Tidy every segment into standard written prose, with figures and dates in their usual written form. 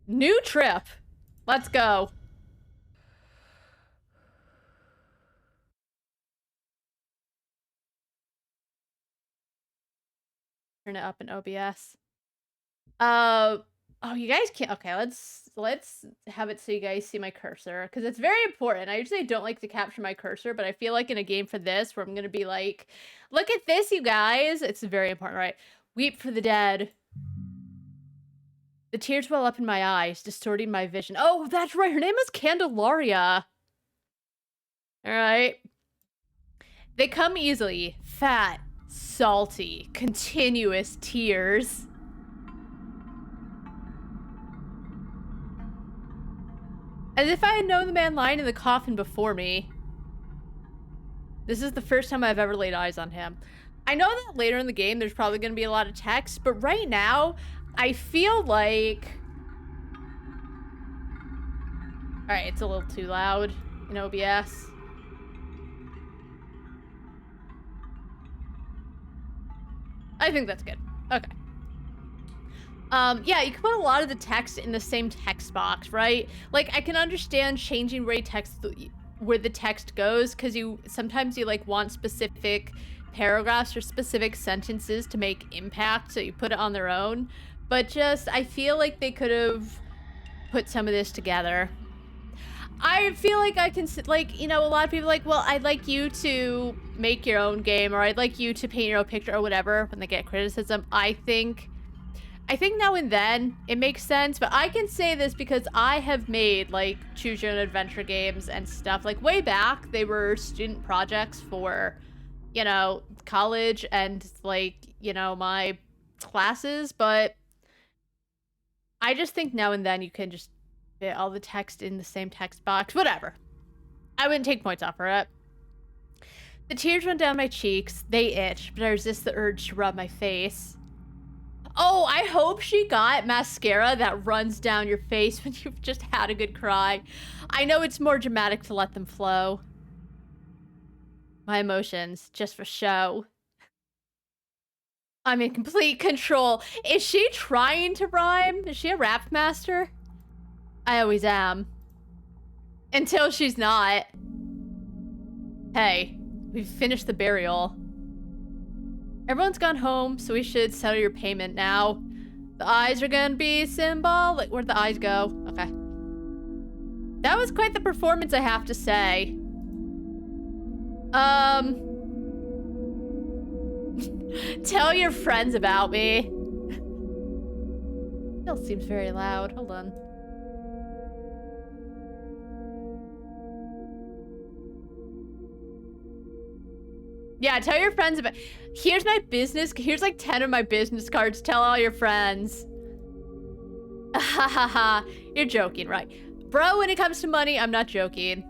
New trip. Let's go. Turn it up in OBS. Oh, you guys can't. Okay, let's have it so you guys see my cursor, because it's very important. I usually don't like to capture my cursor, but I feel like in a game for this, where I'm gonna be like, look at this, you guys. It's very important, right? Weep for the dead. The tears well up in my eyes, distorting my vision. Oh, that's right. Her name is Candelaria. All right. They come easily. Fat, salty, continuous tears. As if I had known the man lying in the coffin before me. This is the first time I've ever laid eyes on him. I know that later in the game there's probably going to be a lot of text, but right now, I feel like... Alright, it's a little too loud in OBS. I think that's good. Okay. Yeah, you can put a lot of the text in the same text box, right? Like, I can understand changing where the text goes, because sometimes you like want specific paragraphs or specific sentences to make impact, so you put it on their own. But just, I feel like they could have put some of this together. I feel like I can, like, you know, a lot of people are like, well, I'd like you to make your own game, or I'd like you to paint your own picture, or whatever, when they get criticism. I think now and then it makes sense, but I can say this because I have made, like, choose your own adventure games and stuff. Like, way back, they were student projects for, you know, college and, like, you know, my classes, but I just think now and then you can just fit all the text in the same text box. Whatever. I wouldn't take points off for it. The tears run down my cheeks. They itch, but I resist the urge to rub my face. Oh, I hope she got mascara that runs down your face when you've just had a good cry. I know it's more dramatic to let them flow. My emotions, just for show. I'm in complete control. Is she trying to rhyme? Is she a rap master? I always am. Until she's not. Hey, we've finished the burial. Everyone's gone home, so we should settle your payment now. The eyes are gonna be symbolic. Where'd the eyes go? Okay. That was quite the performance, I have to say. Tell your friends about me. Still seems very loud. Hold on. Yeah, tell your friends about... Here's my business... Here's like 10 of my business cards. Tell all your friends. Ha ha ha. You're joking, right? Bro, when it comes to money, I'm not joking.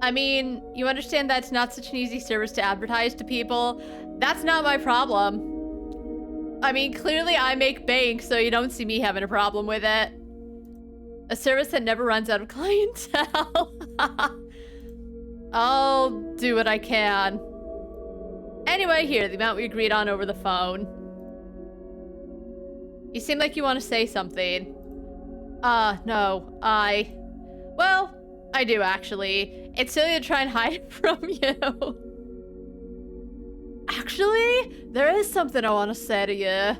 I mean, you understand that's not such an easy service to advertise to people. That's not my problem. I mean, clearly I make bank, so you don't see me having a problem with it. A service that never runs out of clientele. I'll do what I can. Anyway, here, the amount we agreed on over the phone. You seem like you want to say something. No, well, I do, actually. It's silly to try and hide it from you. Actually, there is something I want to say to you.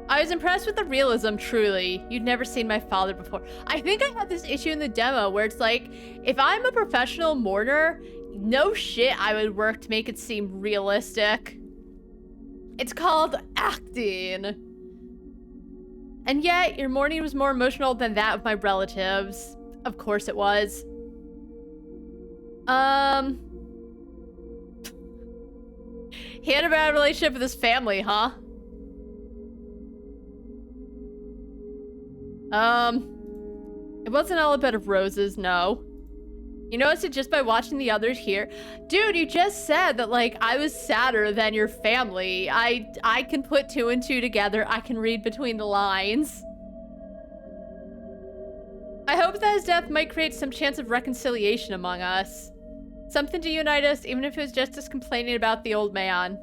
I was impressed with the realism, truly. You'd never seen my father before. I think I had this issue in the demo where it's like, if I'm a professional mourner, no shit I would work to make it seem realistic. It's called acting. And yet, your mourning was more emotional than that of my relatives. Of course it was. He had a bad relationship with his family, huh? It wasn't all a bed of roses, no. You noticed it just by watching the others here. Dude, you just said that, like, I was sadder than your family. I can put 2 and 2 together. I can read between the lines. I hope that his death might create some chance of reconciliation among us. Something to unite us, even if it was just us complaining about the old man.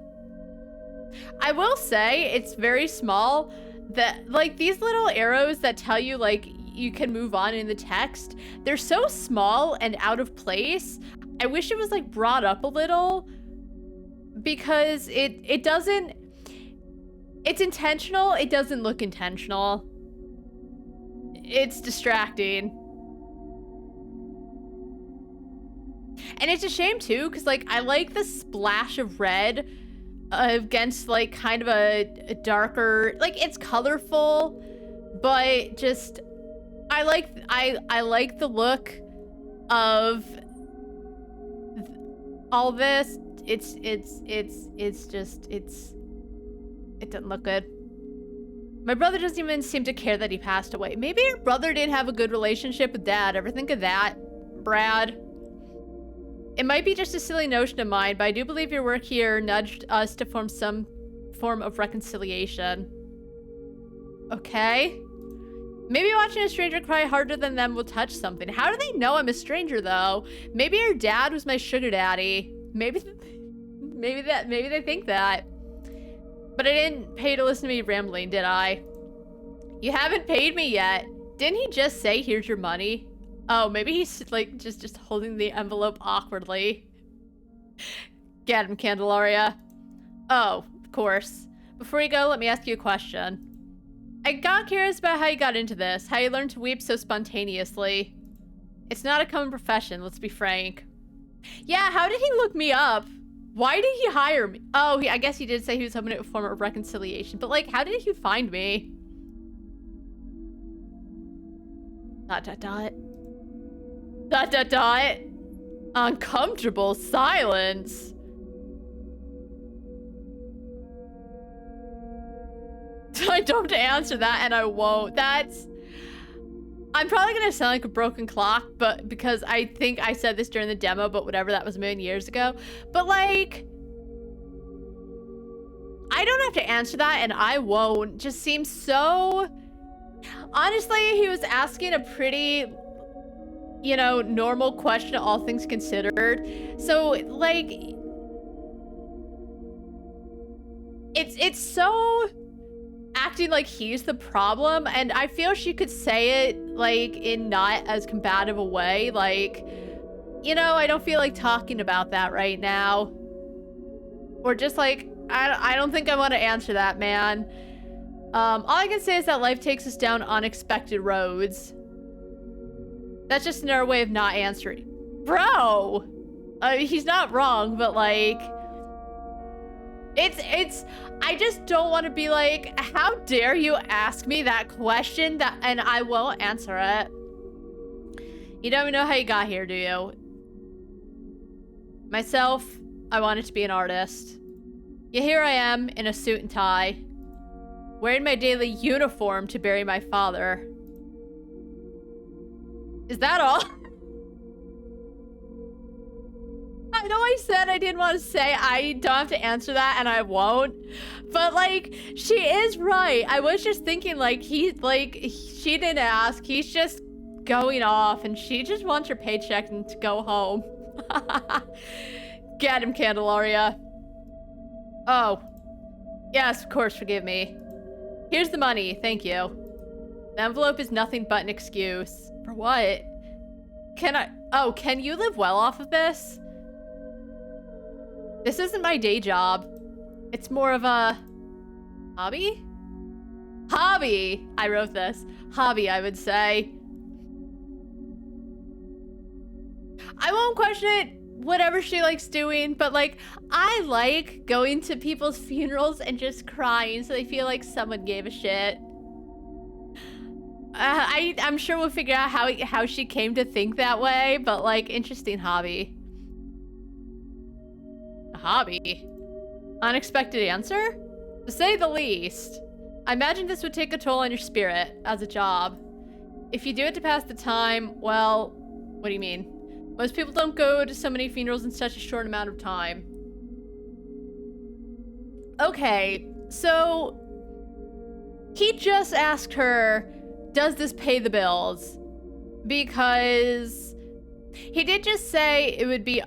I will say, it's very small. that, like, these little arrows that tell you, like, you can move on in the text, they're so small and out of place. I wish it was, like, brought up a little, because it doesn't, it's intentional, it doesn't look intentional. It's distracting. And it's a shame too, because, like, I like the splash of red against, like, kind of a darker, like, it's colorful, but just I like the look of all this. It doesn't look good. My brother doesn't even seem to care that he passed away. Maybe your brother didn't have a good relationship with dad. Ever think of that, Brad? It might be just a silly notion of mine, but I do believe your work here nudged us to form some form of reconciliation. Okay. Maybe watching a stranger cry harder than them will touch something. How do they know I'm a stranger, though? Maybe your dad was my sugar daddy. Maybe they think that. But I didn't pay to listen to me rambling, did I? You haven't paid me yet. Didn't he just say, here's your money? Oh, maybe he's, like, just holding the envelope awkwardly. Get him, Candelaria. Oh, of course. Before you go, let me ask you a question. I got curious about how you got into this, how you learned to weep so spontaneously. It's not a common profession, let's be frank. Yeah, how did he look me up? Why did he hire me? Oh, I guess he did say he was hoping to form a reconciliation, but, like, how did he find me? ... Uncomfortable silence. I don't have to answer that, and I won't. That's... I'm probably gonna sound like a broken clock, but because I think I said this during the demo, but whatever, that was a million years ago. But, like, I don't have to answer that, and I won't. Just seems so... Honestly, he was asking a pretty, you know, normal question, all things considered. So, like, it's so acting like he's the problem, and I feel she could say it, like, in not as combative a way. Like, you know, I don't feel like talking about that right now. Or just, like, I don't think I want to answer that, man. All I can say is that life takes us down unexpected roads. That's just another way of not answering. Bro! He's not wrong, but, like... I just don't want to be like, how dare you ask me that question, and I won't answer it. You don't even know how you got here, do you? Myself, I wanted to be an artist. Yet here I am, in a suit and tie, wearing my daily uniform to bury my father. Is that all? I know I said I didn't want to say, I don't have to answer that, and I won't. But, like, she is right. I was just thinking, like, she didn't ask. He's just going off, and she just wants her paycheck and to go home. Get him, Candelaria. Oh. Yes, of course, forgive me. Here's the money, thank you. The envelope is nothing but an excuse. For what? Can you live well off of this? This isn't my day job. It's more of a... hobby? Hobby! I wrote this. Hobby, I would say. I won't question it, whatever she likes doing, but, like, I like going to people's funerals and just crying so they feel like someone gave a shit. I'm sure we'll figure out how she came to think that way, but, like, interesting hobby. A hobby? Unexpected answer? To say the least. I imagine this would take a toll on your spirit as a job. If you do it to pass the time, well, what do you mean? Most people don't go to so many funerals in such a short amount of time. Okay, so he just asked her, does this pay the bills? Because he did just say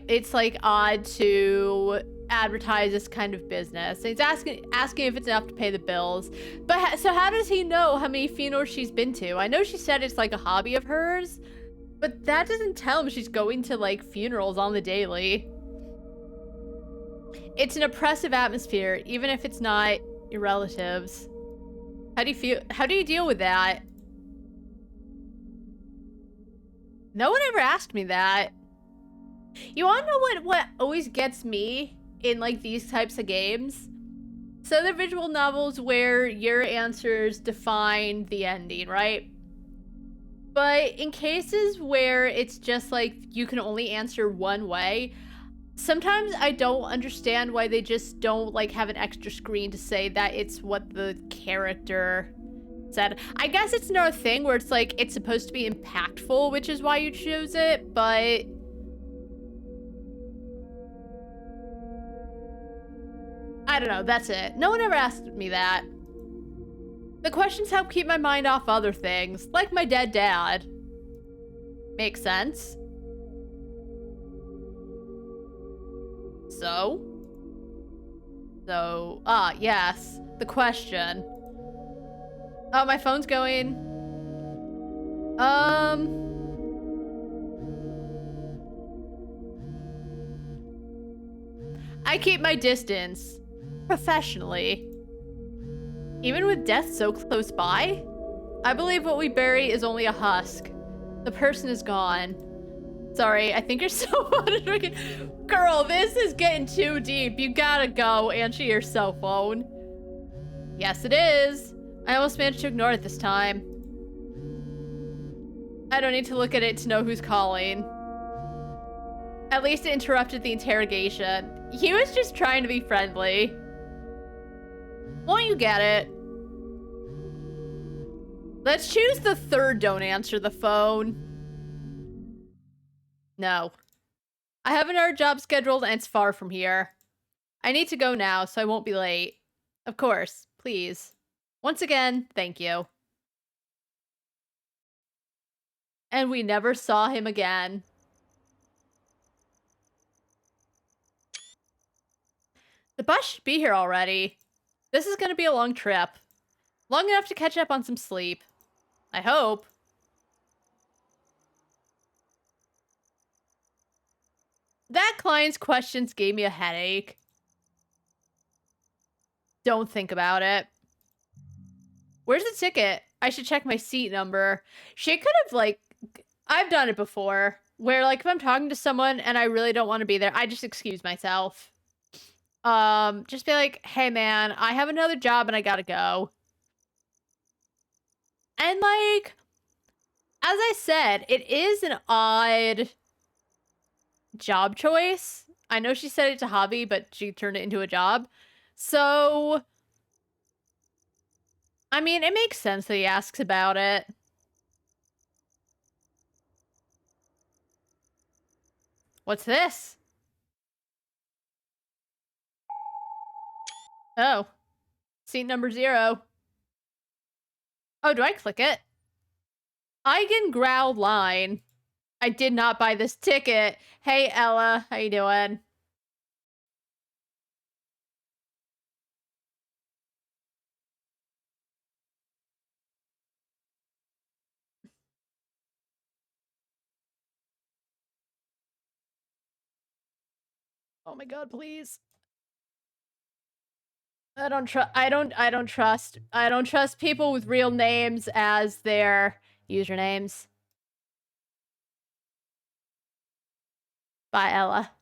it's like odd to advertise this kind of business. And he's asking if it's enough to pay the bills. But so how does he know how many funerals she's been to? I know she said it's like a hobby of hers, but that doesn't tell him she's going to like funerals on the daily. It's an oppressive atmosphere, even if it's not your relatives. How do you feel? How do you deal with that? No one ever asked me that. You wanna know what always gets me in like these types of games? So they're visual novels where your answers define the ending, right? But in cases where it's just like you can only answer one way, sometimes I don't understand why they just don't like have an extra screen to say that it's what the character said. I guess it's another thing where it's like it's supposed to be impactful, which is why you choose it, but I don't know, that's it. No one ever asked me that. The questions help keep my mind off other things, like my dead dad. Makes sense. So, yes, the question. Oh, my phone's going. I keep my distance. Professionally. Even with death so close by? I believe what we bury is only a husk. The person is gone. Sorry, I think you're so funny. Girl, this is getting too deep. You gotta go answer your cell phone. Yes, it is. I almost managed to ignore it this time. I don't need to look at it to know who's calling. At least it interrupted the interrogation. He was just trying to be friendly. Won't you get it? Let's choose the third don't answer the phone. No. I have another job scheduled and it's far from here. I need to go now so I won't be late. Of course, please. Once again, thank you. And we never saw him again. The bus should be here already. This is gonna be a long trip. Long enough to catch up on some sleep. I hope. That client's questions gave me a headache. Don't think about it. Where's the ticket? I should check my seat number. She could have, like... I've done it before. Where, like, if I'm talking to someone and I really don't want to be there, I just excuse myself. Just be like, hey, man, I have another job and I gotta go. And, like... As I said, it is an odd job choice. I know she said it's a hobby, but she turned it into a job. So... I mean, it makes sense that he asks about it. What's this? Oh. Seat number 0. Oh, do I click it? Eigen Growl line. I did not buy this ticket. Hey, Ella. How you doing? Oh my god, please. I don't trust people with real names as their usernames. Bye, Ella.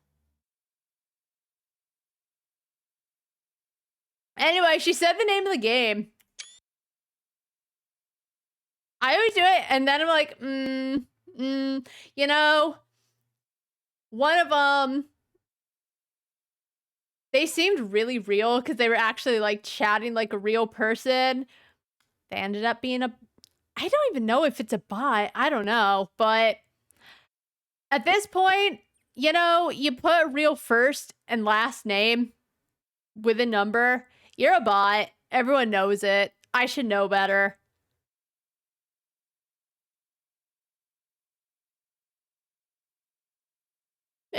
Anyway, she said the name of the game. I always do it, and then I'm like, you know, one of them, they seemed really real because they were actually like chatting like a real person. They ended up being a, I don't even know if it's a bot. I don't know, but at this point, you know, you put real first and last name with a number. You're a bot. Everyone knows it. I should know better.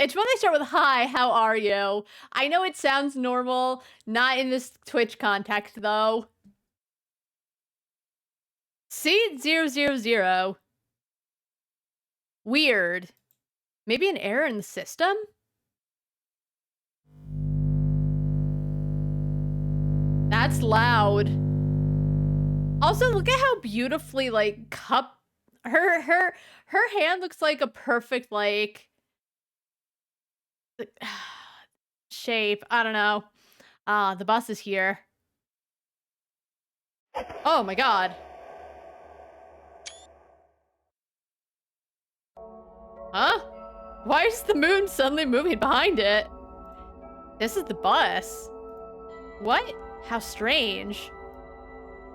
It's when they start with hi, how are you? I know it sounds normal, not in this Twitch context though. Seat 000. Weird. Maybe an error in the system? That's loud. Also, look at how beautifully, like, cup... Her hand looks like a perfect, like... shape. I don't know. The bus is here. Oh my god. Huh? Why is the moon suddenly moving behind it? This is the bus. What? How strange.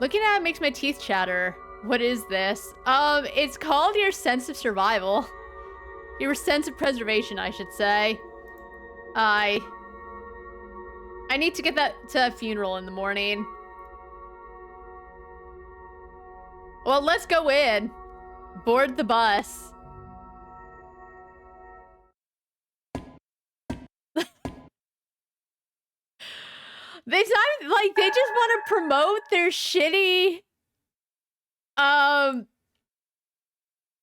Looking at it makes my teeth chatter. What is this? It's called your sense of survival. Your sense of preservation, I should say. I need to get that to a funeral in the morning. Well, let's go in. Board the bus. They just want to promote their shitty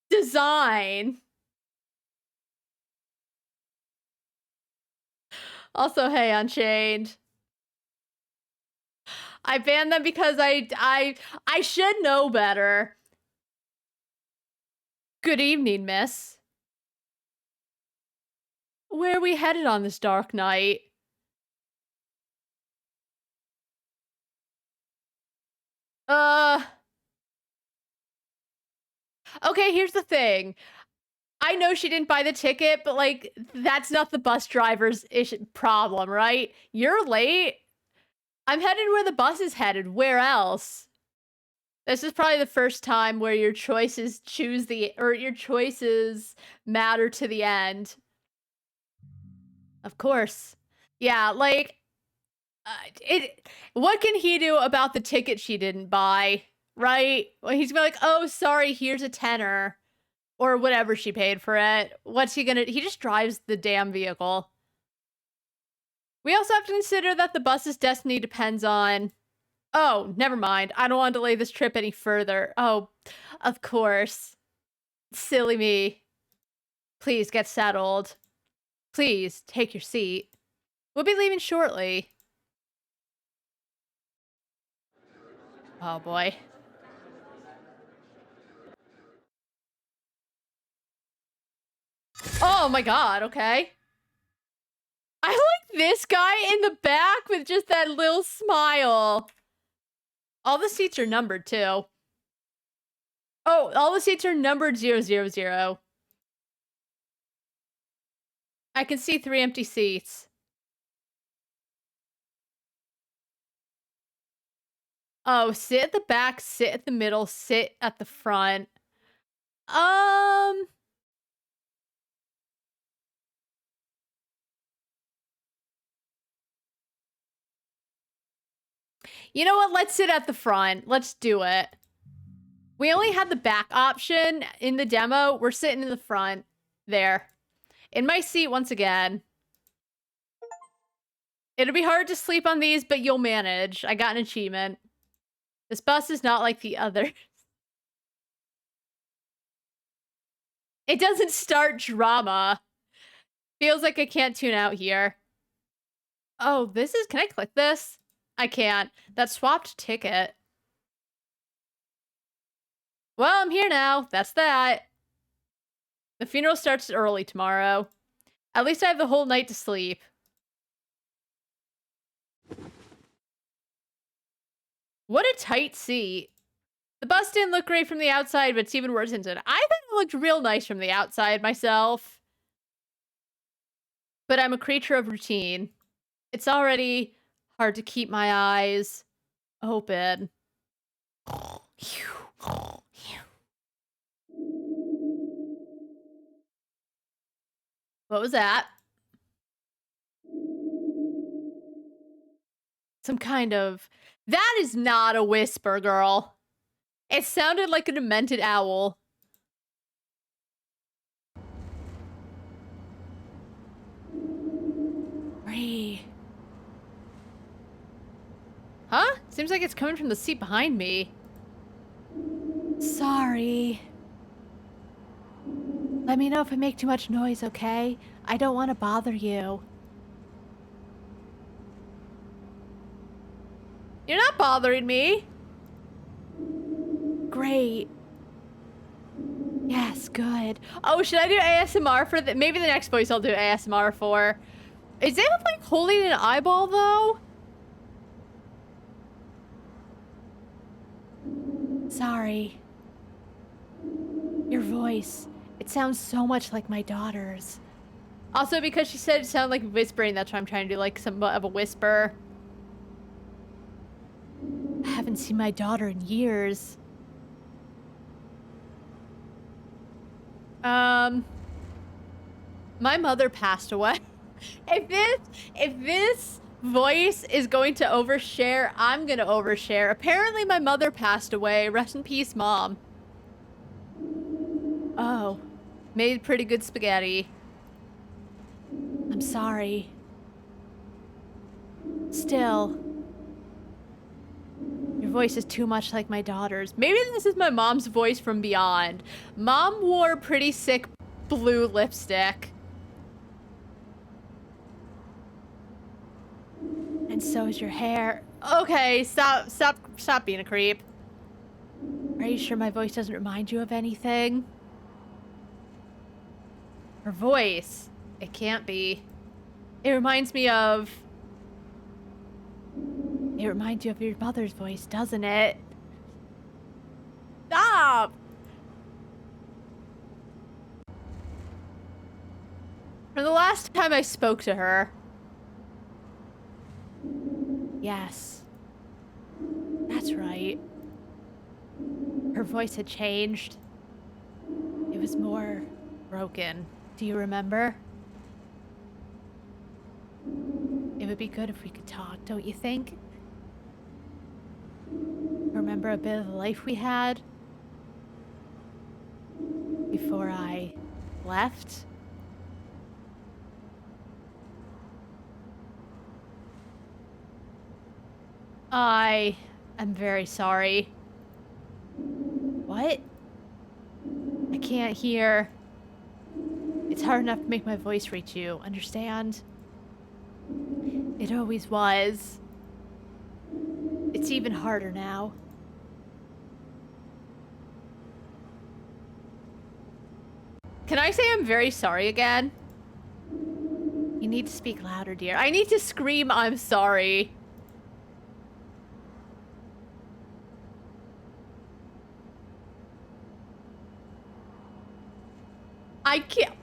design. Also, hey, Unchained. I banned them because I should know better. Good evening, miss. Where are we headed on this dark night? Okay, here's the thing. I know she didn't buy the ticket, but, like, that's not the bus driver's problem, right? You're late. I'm headed where the bus is headed. Where else? This is probably the first time where your choices your choices matter to the end. Of course. Yeah, like, what can he do about the ticket she didn't buy, right? Well, he's gonna be like, oh, sorry, here's a tenner. Or whatever she paid for it. What's he gonna... He just drives the damn vehicle. We also have to consider that the bus's destiny depends on... Oh, never mind. I don't want to delay this trip any further. Oh, of course. Silly me. Please get settled. Please, take your seat. We'll be leaving shortly. Oh, boy. Oh my god, okay. I like this guy in the back with just that little smile. All the seats are numbered, too. Oh, all the seats are numbered 000. I can see 3 empty seats. Oh, sit at the back, sit at the middle, sit at the front. You know what? Let's sit at the front. Let's do it. We only had the back option in the demo. We're sitting in the front. There. In my seat once again. It'll be hard to sleep on these, but you'll manage. I got an achievement. This bus is not like the others. It doesn't start drama. Feels like I can't tune out here. Oh, this is... Can I click this? I can't. That swapped ticket. Well, I'm here now. That's that. The funeral starts early tomorrow. At least I have the whole night to sleep. What a tight seat. The bus didn't look great from the outside, but it's even worse inside. I thought it looked real nice from the outside myself. But I'm a creature of routine. It's already hard to keep my eyes open. What was that? Some kind of... That is not a whisper, girl. It sounded like a demented owl. Huh? Seems like it's coming from the seat behind me. Sorry. Let me know if I make too much noise, okay? I don't want to bother you. You're not bothering me. Great. Yes, good. Oh, should I do ASMR for the— maybe the next voice I'll do ASMR for. Is it like holding an eyeball though? Sorry. Your voice. It sounds so much like my daughter's. Also, because she said it sounded like whispering, that's why I'm trying to do like somewhat of a whisper. I haven't seen my daughter in years. My mother passed away. If this voice is going to overshare, I'm gonna overshare. Apparently my mother passed away. Rest in peace, Mom. Oh. Made pretty good spaghetti. I'm sorry. Still. Your voice is too much like my daughter's. Maybe this is my mom's voice from beyond. Mom wore pretty sick blue lipstick. And so is your hair. Okay, stop being a creep. Are you sure my voice doesn't remind you of anything? Her voice. It can't be. It reminds me of... It reminds you of your mother's voice, doesn't it? Stop! From the last time I spoke to her. Yes. That's right. Her voice had changed. It was more broken. Do you remember? It would be good if we could talk, don't you think? Remember a bit of the life we had? Before I left? I am very sorry. What? I can't hear. It's hard enough to make my voice reach you, understand? It always was. It's even harder now. Can I say I'm very sorry again? You need to speak louder, dear. I need to scream, I'm sorry. I can't.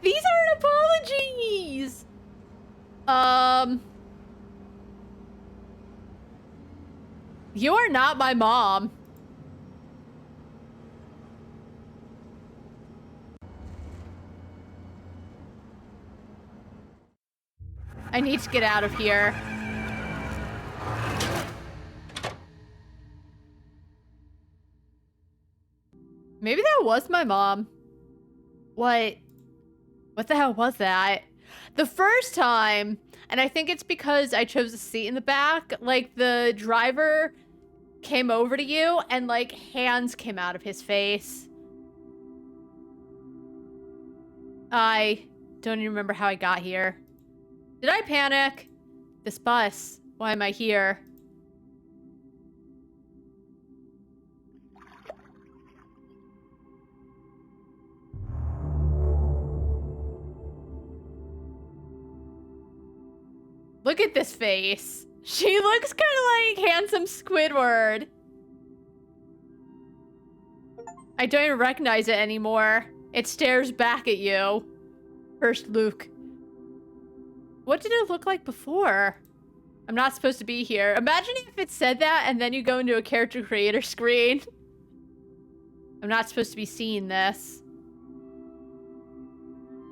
These aren't apologies. You are not my mom. I need to get out of here. Maybe that was my mom. What the hell was that? The first time, and I think it's because I chose a seat in the back, like the driver came over to you and like hands came out of his face. I don't even remember how I got here. Did I panic? This bus. Why am I here? Look at this face. She looks kind of like handsome Squidward. I don't even recognize it anymore. It stares back at you. First Luke. What did it look like before? I'm not supposed to be here. Imagine if it said that and then you go into a character creator screen. I'm not supposed to be seeing this.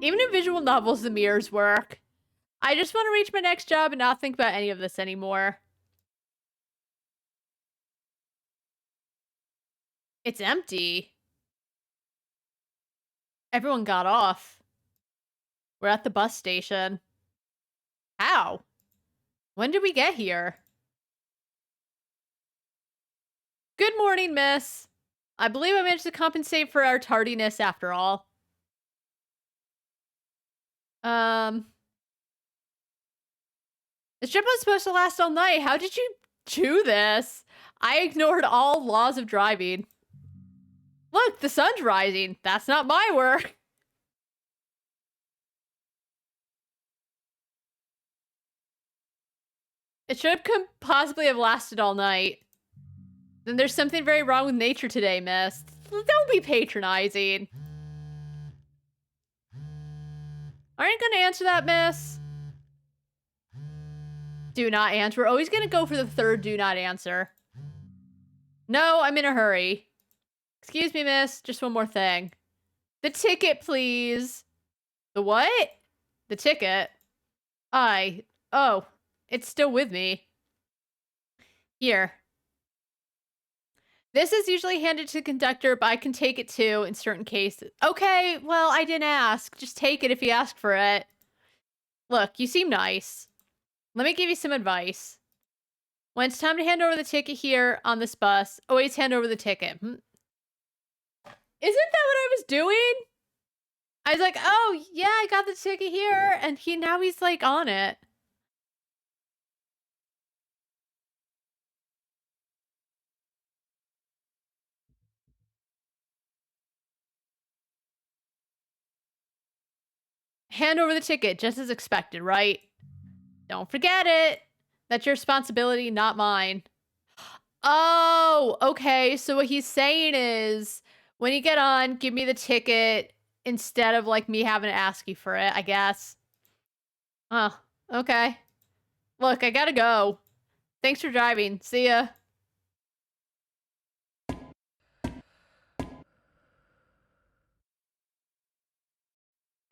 Even in visual novels, the mirrors work. I just want to reach my next job and not think about any of this anymore. It's empty. Everyone got off. We're at the bus station. How? When did we get here? Good morning, miss. I believe I managed to compensate for our tardiness after all. This trip was supposed to last all night. How did you do this? I ignored all laws of driving. Look, the sun's rising. That's not my work. It should possibly have lasted all night. Then there's something very wrong with nature today, miss. Don't be patronizing. Aren't you gonna answer that, miss? Do not answer. We're always gonna go for the third do not answer. No, I'm in a hurry. Excuse me, miss. Just one more thing. The ticket, please. The what? The ticket. Oh, it's still with me. Here. This is usually handed to the conductor, but I can take it too in certain cases. Okay, well, I didn't ask. Just take it if you ask for it. Look, you seem nice. Let me give you some advice. When it's time to hand over the ticket here on this bus, always hand over the ticket. Isn't that what I was doing? I was like, oh, yeah, I got the ticket here. And now he's like on it. Hand over the ticket, just as expected, right? Don't forget it. That's your responsibility, not mine. Oh, okay. So what he's saying is, when you get on, give me the ticket instead of, like, me having to ask you for it, I guess. Oh, okay. Look, I gotta go. Thanks for driving. See ya.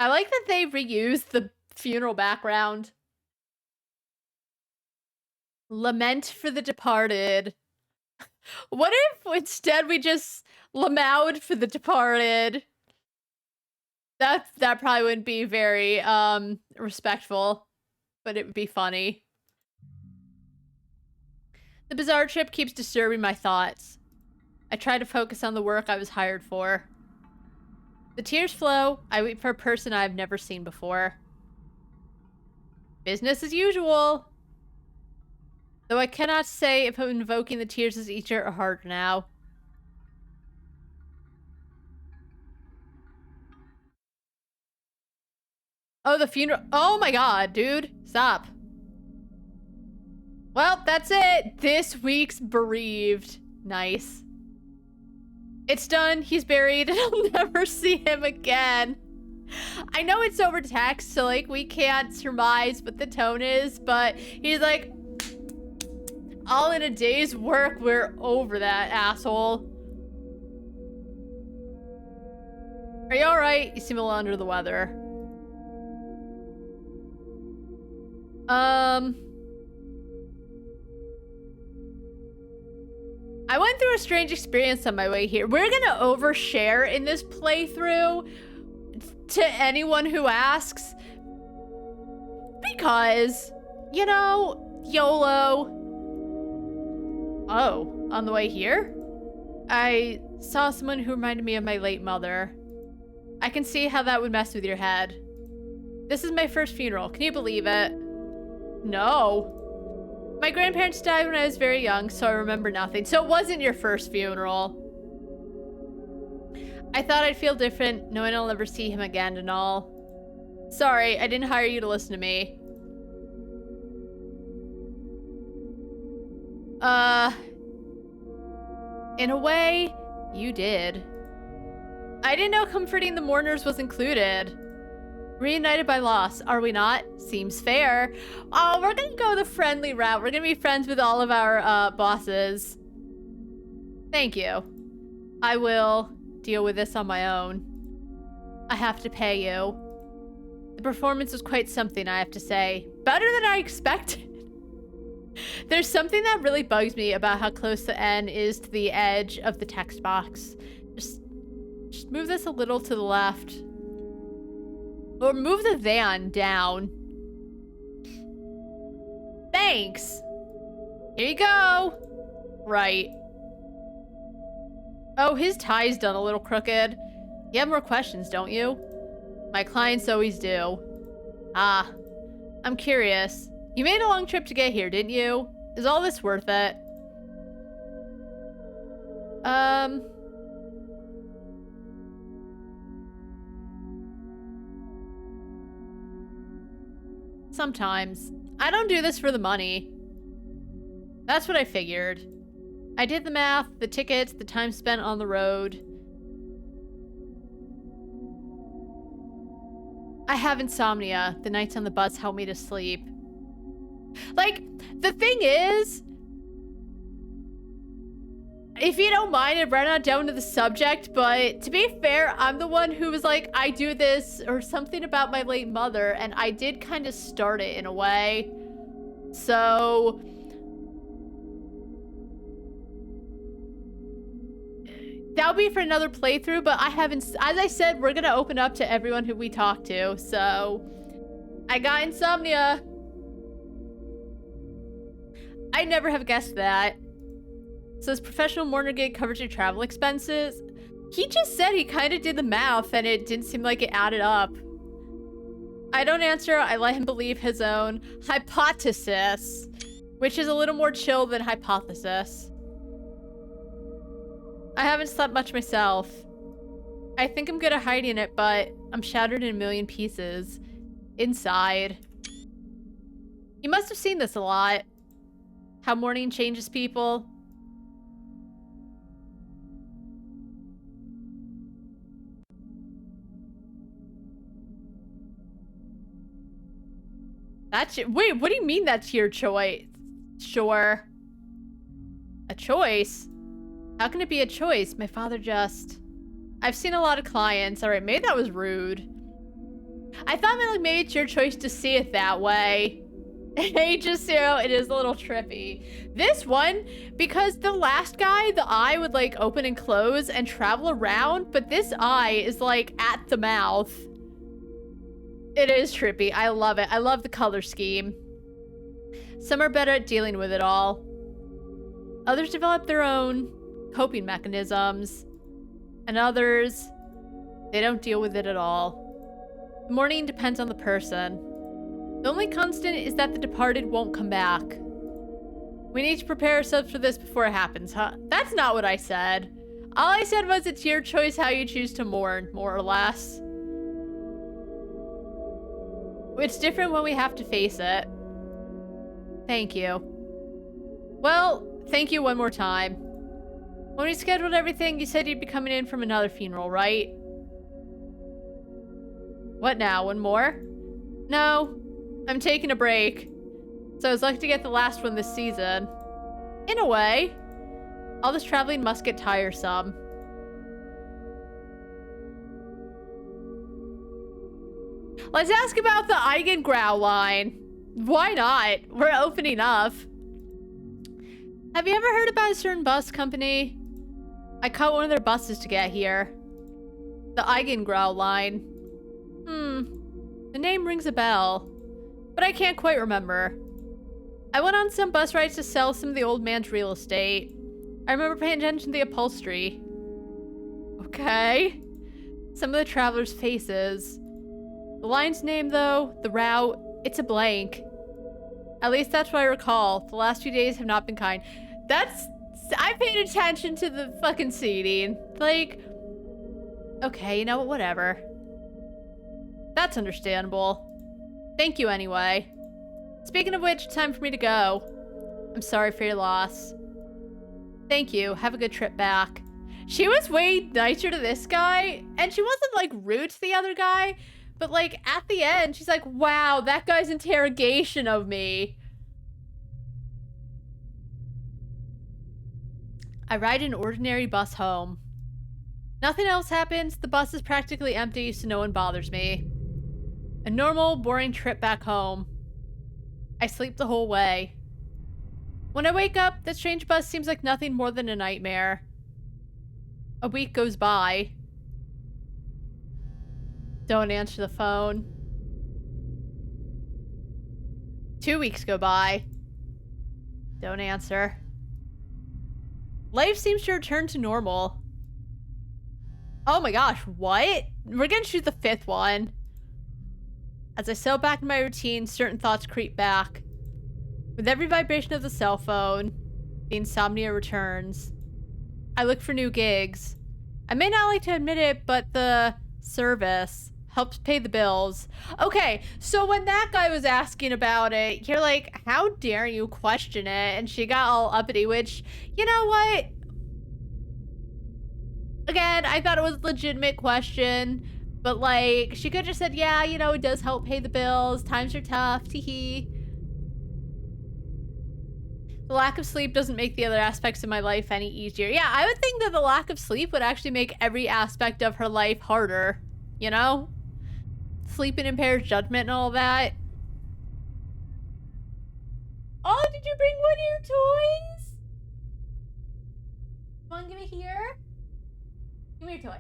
I like that they reused the funeral background. Lament for the departed. What if instead we just lamowed for the departed? That probably wouldn't be very respectful, but it would be funny. The bizarre trip keeps disturbing my thoughts. I try to focus on the work I was hired for. The tears flow. I wait for a person I've never seen before. Business as usual. Though I cannot say if I'm invoking the tears as easier or harder now. Oh, the funeral. Oh my god, dude. Stop. Well, that's it. This week's bereaved. Nice. It's done. He's buried, and I'll never see him again. I know it's over text, so, like, we can't surmise what the tone is, but he's like, all in a day's work, we're over that, asshole. Are you alright? You seem a little under the weather. I went through a strange experience on my way here. We're gonna overshare in this playthrough to anyone who asks. Because, you know, YOLO. Oh, on the way here? I saw someone who reminded me of my late mother. I can see how that would mess with your head. This is my first funeral. Can you believe it? No. My grandparents died when I was very young, so I remember nothing. So it wasn't your first funeral. I thought I'd feel different, knowing I'll never see him again and all. Sorry, I didn't hire you to listen to me. In a way, you did. I didn't know comforting the mourners was included. Reunited by loss, are we not? Seems fair. Oh, we're gonna go the friendly route. We're gonna be friends with all of our bosses. Thank you. I will deal with this on my own. I have to pay you. The performance was quite something, I have to say. Better than I expected. There's something that really bugs me about how close the N is to the edge of the text box. Just move this a little to the left. Or move the van down. Thanks. Here you go. Right. Oh, his tie's done a little crooked. You have more questions, don't you? My clients always do. Ah, I'm curious. You made a long trip to get here, didn't you? Is all this worth it? Sometimes. I don't do this for the money. That's what I figured. I did the math, the tickets, the time spent on the road. I have insomnia. The nights on the bus help me to sleep. Like, the thing is, if you don't mind, and we're not down to the subject, but to be fair, I'm the one who was like, I do this, or something about my late mother, and I did kind of start it in a way. So that'll be for another playthrough, but I haven't, as I said, we're gonna open up to everyone who we talk to, so I got insomnia. I never have guessed that. So this professional mourner gig covers your travel expenses? He just said he kind of did the math and it didn't seem like it added up. I don't answer. I let him believe his own hypothesis, which is a little more chill than hypothesis. I haven't slept much myself. I think I'm good at hiding it, but I'm shattered in a million pieces. Inside. You must have seen this a lot. How mourning changes people. Wait, what do you mean that's your choice? Sure. A choice? How can it be a choice? My father just... I've seen a lot of clients. Alright, maybe that was rude. I thought maybe it's your choice to see it that way. Hey, just, you know, it is a little trippy. This one, because the last guy, the eye would like open and close and travel around, but this eye is like at the mouth. It is trippy. I love it. I love the color scheme. Some are better at dealing with it all. Others develop their own coping mechanisms. And others, they don't deal with it at all. Mourning depends on the person. The only constant is that the departed won't come back. We need to prepare ourselves for this before it happens, huh? That's not what I said. All I said was it's your choice how you choose to mourn, more or less. It's different when we have to face it. Thank you. Well, thank you one more time. When we scheduled everything, you said you'd be coming in from another funeral, right? What now? One more? No. I'm taking a break. So I was lucky to get the last one this season. In a way. All this traveling must get tiresome. Let's ask about the Eigengrau line. Why not? We're opening up. Have you ever heard about a certain bus company? I caught one of their buses to get here. The Eigengrau line. The name rings a bell, but I can't quite remember. I went on some bus rides to sell some of the old man's real estate. I remember paying attention to the upholstery. Okay. Some of the travelers' faces. The line's name, though, the route, it's a blank. At least that's what I recall. The last few days have not been kind. I paid attention to the fucking seating. Like, okay, you know what, whatever. That's understandable. Thank you anyway. Speaking of which, time for me to go. I'm sorry for your loss. Thank you. Have a good trip back. She was way nicer to this guy, and she wasn't, like, rude to the other guy. But, like, at the end, she's like, wow, that guy's interrogation of me. I ride an ordinary bus home. Nothing else happens. The bus is practically empty, so no one bothers me. A normal, boring trip back home. I sleep the whole way. When I wake up, the strange bus seems like nothing more than a nightmare. A week goes by. Don't answer the phone. 2 weeks go by. Don't answer. Life seems to return to normal. Oh my gosh, what? We're gonna choose the 5th one. As I settle back in my routine, certain thoughts creep back. With every vibration of the cell phone, the insomnia returns. I look for new gigs. I may not like to admit it, but the service helps pay the bills. Okay, so when that guy was asking about it, you're like, how dare you question it? And she got all uppity, which, you know what? Again, I thought it was a legitimate question, but like, she could have just said, yeah, you know, it does help pay the bills. Times are tough, teehee. The lack of sleep doesn't make the other aspects of my life any easier. Yeah, I would think that the lack of sleep would actually make every aspect of her life harder, you know? Sleeping impairs judgment and all that. Oh, did you bring one of your toys? Come on, give it here. Give me your toy.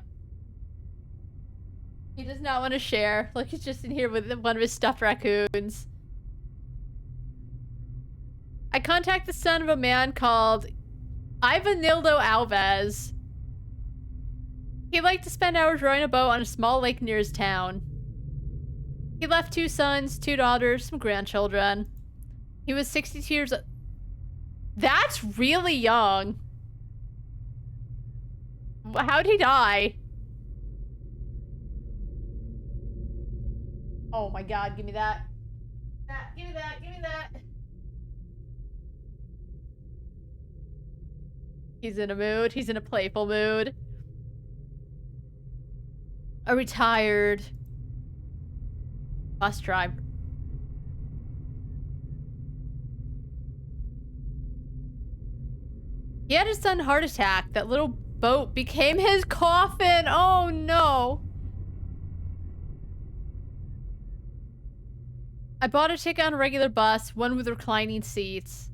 He does not want to share. Look, he's just in here with one of his stuffed raccoons. I contact the son of a man called Ivanildo Alves. He liked to spend hours rowing a boat on a small lake near his town. He left 2 sons, 2 daughters, some grandchildren. He was 62 years old. That's really young. How'd he die? Oh my god, give me that. Give me that, give me that. He's in a mood. He's in a playful mood. A retired bus driver. He had a sudden heart attack. That little boat became his coffin. Oh no. I bought a ticket on a regular bus, one with reclining seats.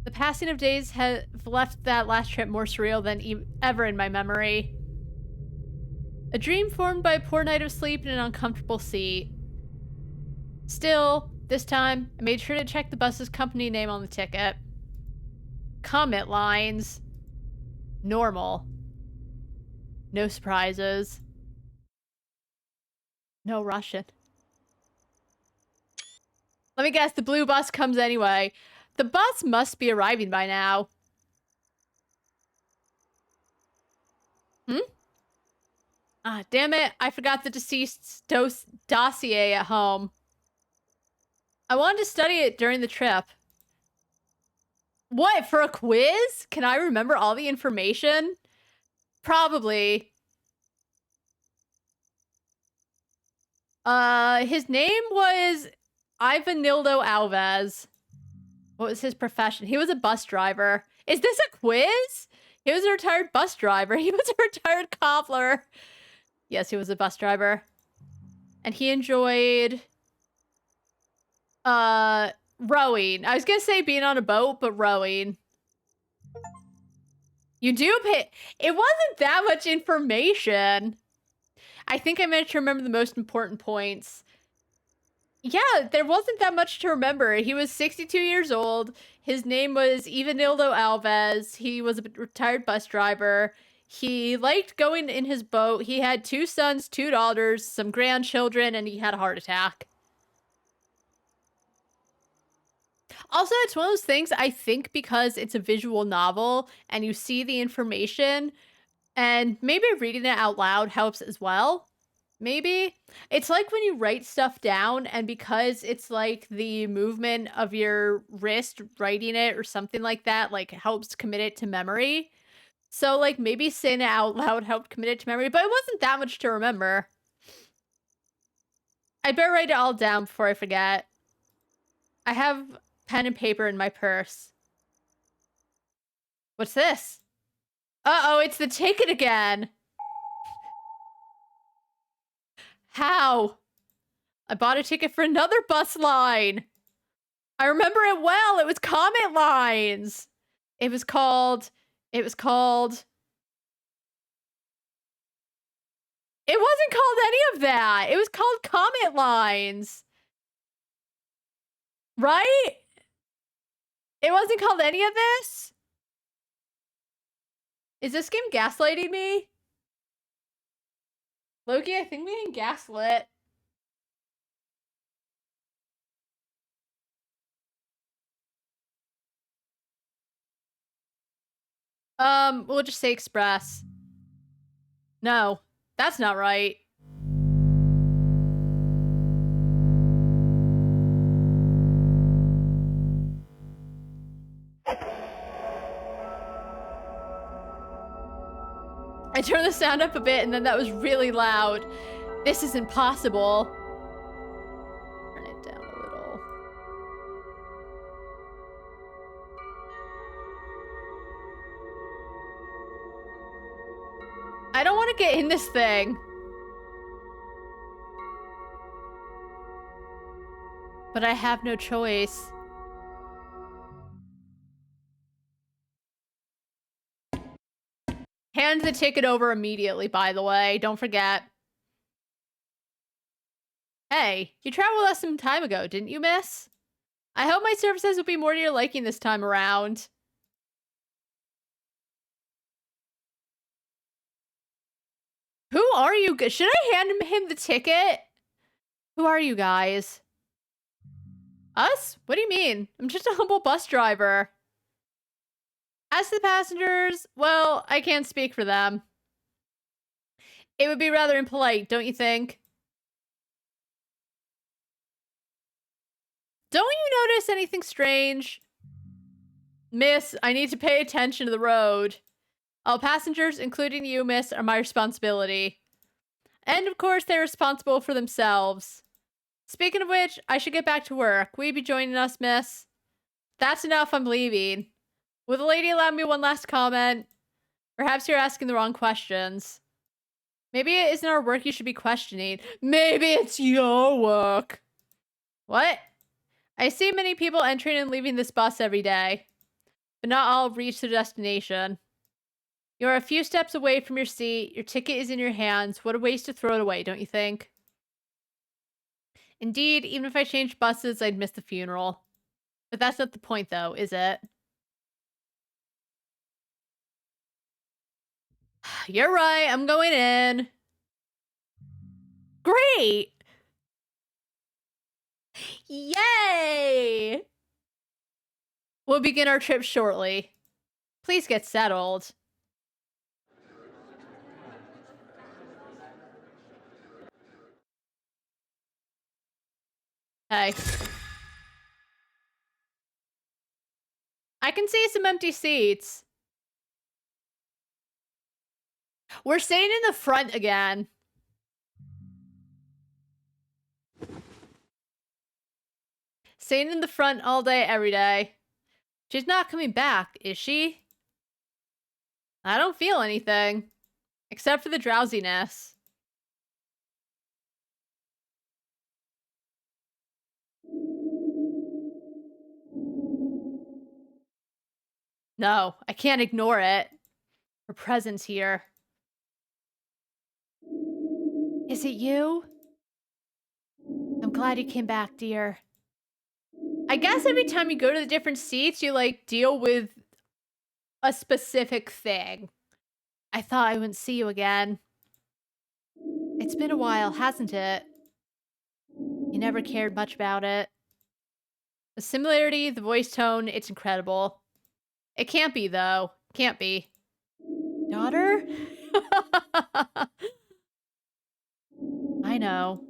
The passing of days have left that last trip more surreal than ever in my memory. A dream formed by a poor night of sleep in an uncomfortable seat. Still, this time, I made sure to check the bus's company name on the ticket. Comment lines. Normal. No surprises. No Russian. Let me guess, the blue bus comes anyway. The bus must be arriving by now. Ah, damn it. I forgot the deceased's dossier at home. I wanted to study it during the trip. What, for a quiz? Can I remember all the information? Probably. His name was Ivanildo Alves. What was his profession? He was a bus driver. Is this a quiz? He was a retired bus driver. He was a retired cobbler. Yes, he was a bus driver. And he enjoyed rowing. I was gonna say being on a boat, but rowing. You do pay. It wasn't that much information. I think I managed to remember the most important points. Yeah, there wasn't that much to remember. He was 62 years old. His name was Ivanildo Alves. He was a retired bus driver. He liked going in his boat. He had 2 sons, 2 daughters, some grandchildren, and he had a heart attack. Also, it's one of those things, I think because it's a visual novel and you see the information, and maybe reading it out loud helps as well. Maybe. It's like when you write stuff down, and because it's like the movement of your wrist writing it or something like that, like helps commit it to memory. So like maybe saying it out loud helped commit it to memory, but it wasn't that much to remember. I better write it all down before I forget. I have pen and paper in my purse. What's this? Uh-oh, it's the ticket again. How? I bought a ticket for another bus line. I remember it well. It was Comment Lines. It was called... It wasn't called any of that. It was called Comment Lines. Right? It wasn't called any of this? Is this game gaslighting me? Loki, I think we can gaslit. We'll just say express. No, that's not right. I turned the sound up a bit and then that was really loud. This isn't possible. Turn it down a little. I don't want to get in this thing. But I have no choice. Hand the ticket over immediately, by the way. Don't forget. Hey, you traveled with us some time ago, didn't you, miss? I hope my services will be more to your liking this time around. Who are you? Should I hand him the ticket? Who are you guys? Us? What do you mean? I'm just a humble bus driver. As to the passengers, well, I can't speak for them. It would be rather impolite, don't you think? Don't you notice anything strange? Miss, I need to pay attention to the road. All passengers, including you, miss, are my responsibility. And of course, they're responsible for themselves. Speaking of which, I should get back to work. Will you be joining us, miss? That's enough, I'm leaving. Will the lady allow me one last comment? Perhaps you're asking the wrong questions. Maybe it isn't our work you should be questioning. Maybe it's your work. What? I see many people entering and leaving this bus every day, but not all reach their destination. You're a few steps away from your seat. Your ticket is in your hands. What a waste to throw it away, don't you think? Indeed, even if I changed buses, I'd miss the funeral. But that's not the point, though, is it? You're right, I'm going in. Great! Yay! We'll begin our trip shortly. Please get settled. Hey. I can see some empty seats. We're staying in the front again. Staying in the front all day, every day. She's not coming back, is she? I don't feel anything. Except for the drowsiness. No, I can't ignore it. Her presence here. Is it you? I'm glad you came back, dear. I guess every time you go to the different seats, you, like, deal with a specific thing. I thought I wouldn't see you again. It's been a while, hasn't it? You never cared much about it. The similarity, the voice tone, it's incredible. It can't be, though. Can't be. Daughter? I know.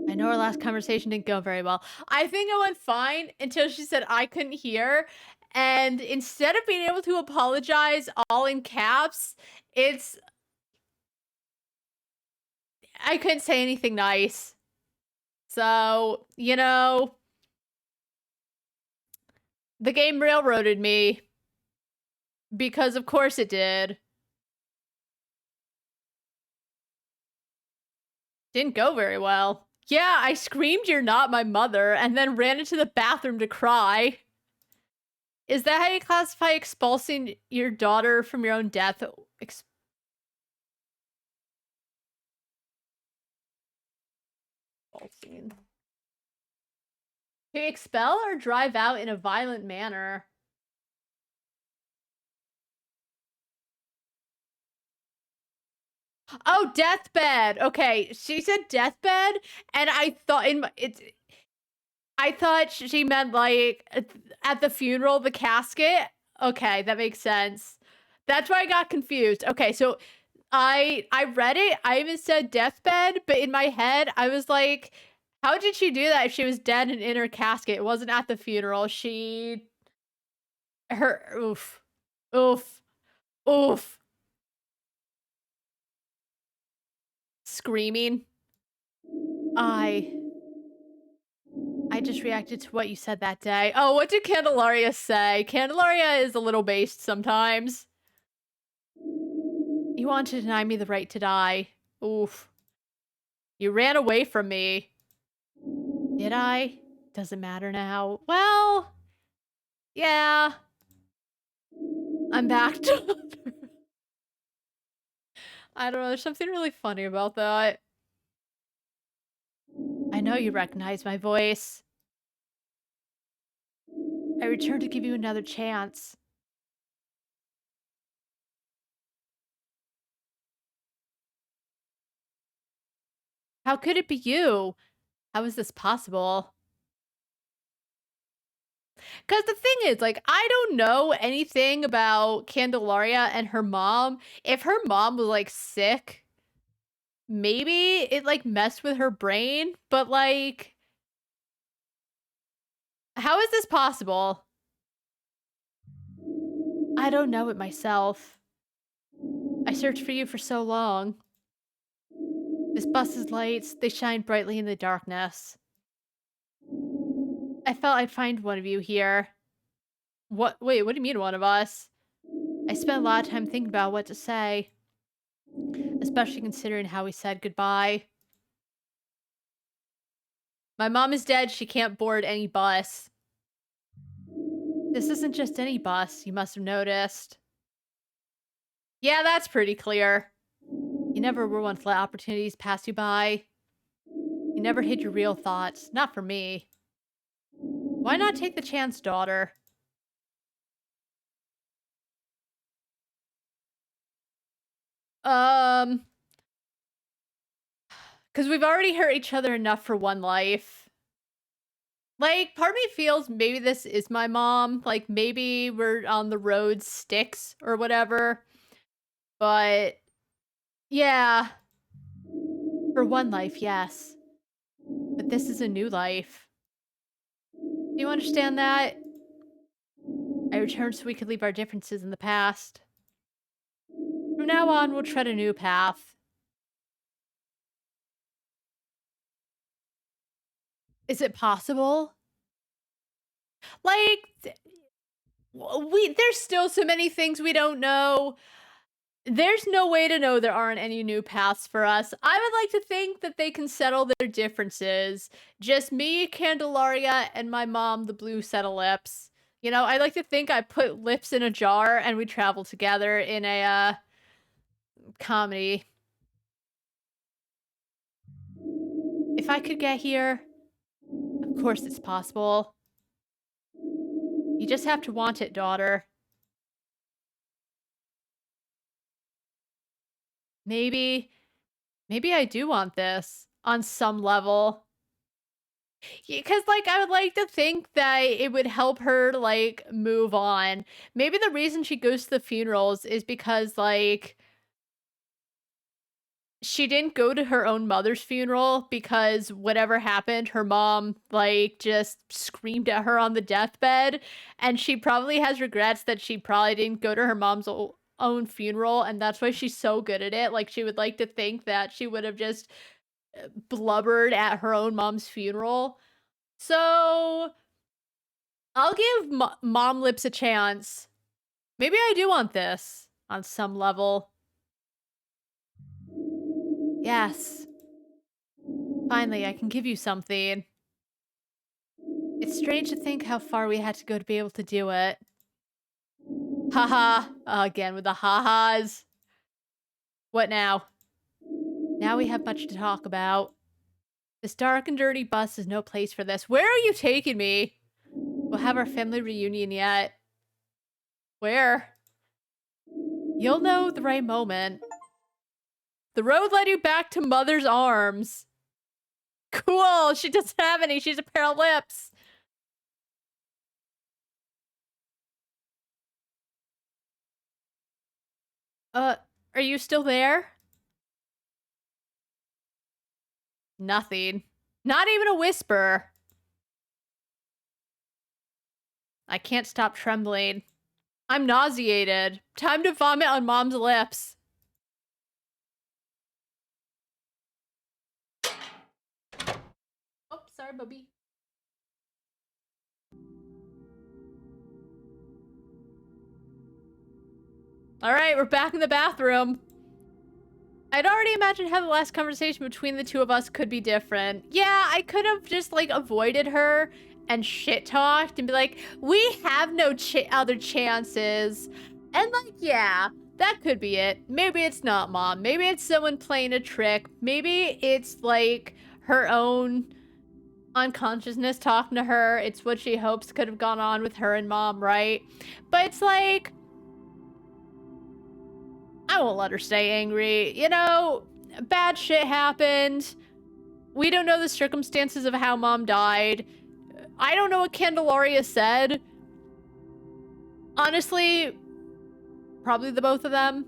I know our last conversation didn't go very well. I think it went fine until she said I couldn't hear. And instead of being able to apologize all in caps, I couldn't say anything nice. So, you know, the game railroaded me. Because of course it did. Didn't go very well. Yeah, I screamed "You're not my mother" and then ran into the bathroom to cry. Is that how you classify expulsing your daughter from your own death? Expulsing. To expel or drive out in a violent manner. Oh, deathbed. Okay, she said deathbed, and I thought I thought she meant like at the funeral, the casket. Okay, that makes sense. That's why I got confused. Okay, so I read it. I even said deathbed, but in my head, I was like, how did she do that if she was dead and in her casket? It wasn't at the funeral. Oof, oof, oof, screaming. I I just reacted to what you said that day. Oh, what did Candelaria say? Candelaria is a little based sometimes. You want to deny me the right to die. Oof. You ran away from me. Did I? Doesn't matter now. Well, yeah. I'm back to I don't know, there's something really funny about that. I know you recognize my voice. I returned to give you another chance. How could it be you? How is this possible? Because the thing is, like, I don't know anything about Candelaria and her mom. If her mom was, like, sick, maybe it, like, messed with her brain, but, like, how is this possible? I don't know it myself. I searched for you for so long. This bus's lights, they shine brightly in the darkness. I felt I'd find one of you here. What? Wait, what do you mean one of us? I spent a lot of time thinking about what to say, especially considering how we said goodbye. My mom is dead, she can't board any bus. This isn't just any bus, you must have noticed. Yeah, that's pretty clear. You never were one to let opportunities pass you by. You never hid your real thoughts, not for me. Why not take the chance, daughter? Um, because we've already hurt each other enough for one life. Like, part of me feels maybe this is my mom. Like, maybe we're on the road sticks or whatever. But, yeah. For one life, yes. But this is a new life. Do you understand that? I returned so we could leave our differences in the past. From now on, we'll tread a new path. Is it possible? Like, there's still so many things we don't know. There's no way to know there aren't any new paths for us. I would like to think that they can settle their differences. Just me, Candelaria, and my mom, the blue set of lips. You know, I like to think I put lips in a jar and we travel together in a comedy. If I could get here, of course it's possible. You just have to want it, daughter. Maybe, maybe I do want this on some level. Because, like, I would like to think that it would help her, like, move on. Maybe the reason she goes to the funerals is because, like, she didn't go to her own mother's funeral because whatever happened, her mom, like, just screamed at her on the deathbed. And she probably has regrets that she probably didn't go to her mom's own funeral. And that's why she's so good at it. Like, she would like to think that she would have just blubbered at her own mom's funeral. So I'll give Mom Lips a chance. Maybe I do want this on some level. Yes. Finally, I can give you something. It's strange to think how far we had to go to be able to do it. Haha. Again with the ha-has. What now? Now we have much to talk about. This dark and dirty bus is no place for this. Where are you taking me? We'll have our family reunion yet. Where? You'll know the right moment. The road led you back to Mother's arms. Cool. She doesn't have any. She's a pair of lips. Are you still there? Nothing. Not even a whisper. I can't stop trembling. I'm nauseated. Time to vomit on Mom's lips. Oh, sorry, Bubby. All right, we're back in the bathroom. I'd already imagined how the last conversation between the two of us could be different. Yeah, I could have just, like, avoided her and shit-talked and be like, we have no other chances. And, like, yeah, that could be it. Maybe it's not Mom. Maybe it's someone playing a trick. Maybe it's, like, her own unconsciousness talking to her. It's what she hopes could have gone on with her and Mom, right? But it's like, I won't let her stay angry. You know, bad shit happened. We don't know the circumstances of how Mom died. I don't know what Candelaria said. Honestly, probably the both of them.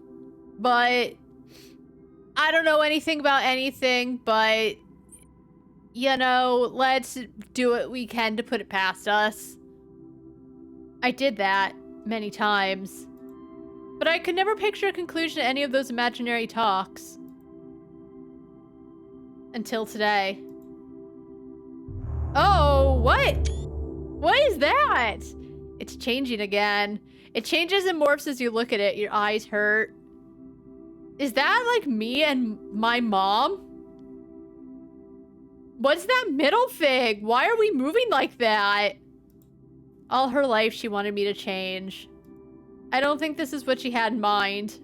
But I don't know anything about anything, but you know, let's do what we can to put it past us. I did that many times. But I could never picture a conclusion to any of those imaginary talks. Until today. Oh, what? What is that? It's changing again. It changes and morphs as you look at it. Your eyes hurt. Is that like me and my mom? What's that middle thing? Why are we moving like that? All her life she wanted me to change. I don't think this is what she had in mind.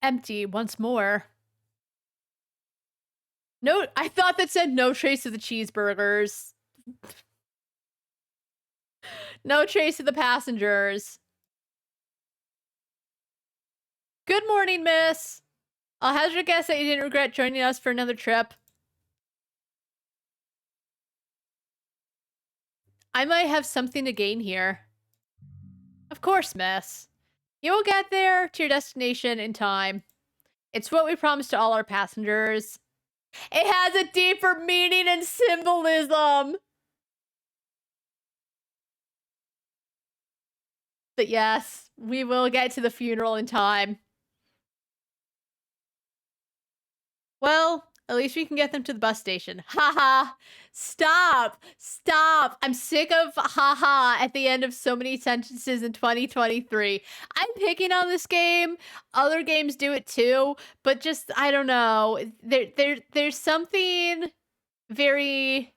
Empty once more. No, I thought that said no trace of the cheeseburgers. No trace of the passengers. Good morning, miss. I'll hazard a guess that you didn't regret joining us for another trip. I might have something to gain here. Of course, miss. You will get there to your destination in time. It's what we promised to all our passengers. It has a deeper meaning and symbolism. But yes, we will get to the funeral in time. Well, at least we can get them to the bus station. Haha. Stop. Stop. I'm sick of haha at the end of so many sentences in 2023. I'm picking on this game. Other games do it too, but just I don't know. There's something very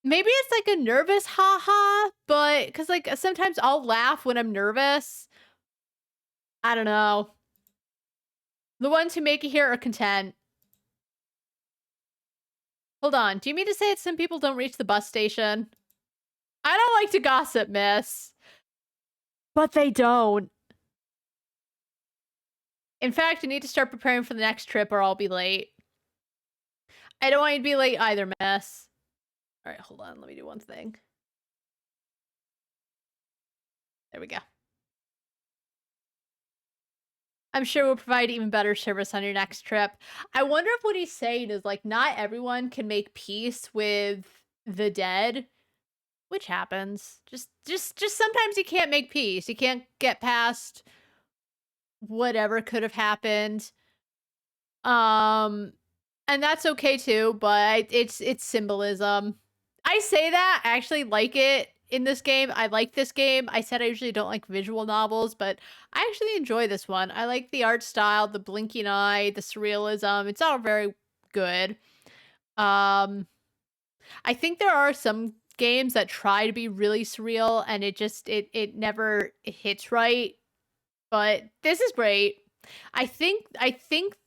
maybe it's like a nervous haha, but cuz like sometimes I'll laugh when I'm nervous. I don't know. The ones who make it here are content. Hold on. Do you mean to say that some people don't reach the bus station? I don't like to gossip, miss. But they don't. In fact, I need to start preparing for the next trip or I'll be late. I don't want you to be late either, miss. All right, hold on. Let me do one thing. There we go. I'm sure we'll provide even better service on your next trip. I wonder if what he's saying is like not everyone can make peace with the dead, which happens. Just sometimes you can't make peace. You can't get past whatever could have happened. And that's okay too, but it's symbolism. I say that, I actually like it in this game. I like this game. I said I usually don't like visual novels, but I actually enjoy this one. I like the art style, the blinking eye, the surrealism. It's all very good. I think there are some games that try to be really surreal and it just it never hits right. But this is great. I think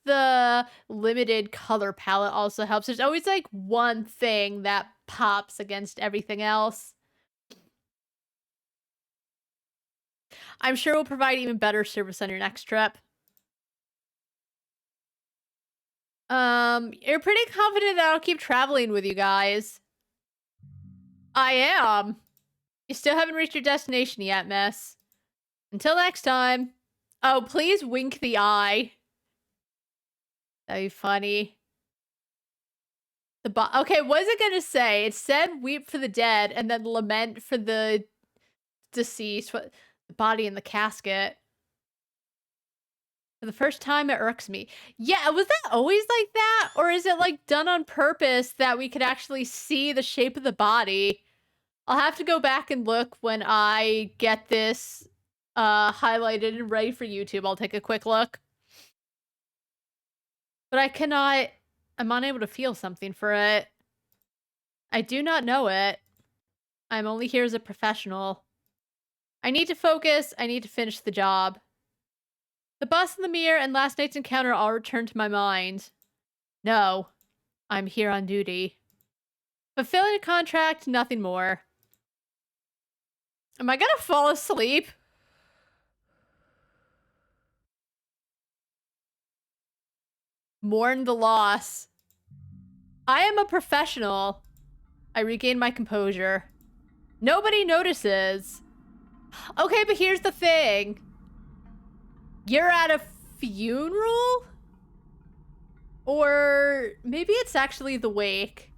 the limited color palette also helps. There's always like one thing that pops against everything else. I'm sure we'll provide even better service on your next trip. You're pretty confident that I'll keep traveling with you guys. I am. You still haven't reached your destination yet, miss. Until next time. Oh, please wink the eye. That'd be funny. Okay, what is it gonna say? It said weep for the dead and then lament for the deceased. What? The body in the casket. For the first time, it irks me. Yeah, was that always like that? Or is it like done on purpose that we could actually see the shape of the body? I'll have to go back and look when I get this highlighted and ready for YouTube. I'll take a quick look. But I cannot... I'm unable to feel something for it. I do not know it. I'm only here as a professional. I need to focus. I need to finish the job. The bus and the mirror and last night's encounter all return to my mind. No. I'm here on duty. Fulfilling a contract, nothing more. Am I gonna fall asleep? Mourn the loss. I am a professional. I regain my composure. Nobody notices. Okay, but here's the thing. You're at a funeral? Or maybe it's actually the wake.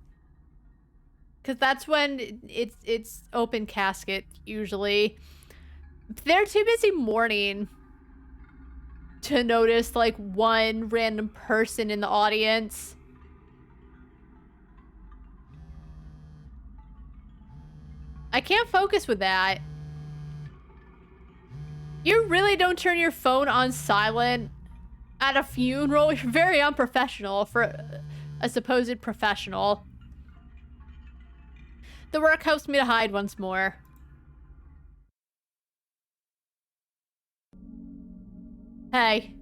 Because that's when it's open casket, usually. They're too busy mourning to notice, like, one random person in the audience. I can't focus with that. You really don't turn your phone on silent at a funeral? You're very unprofessional for a supposed professional. The work helps me to hide once more. Hey.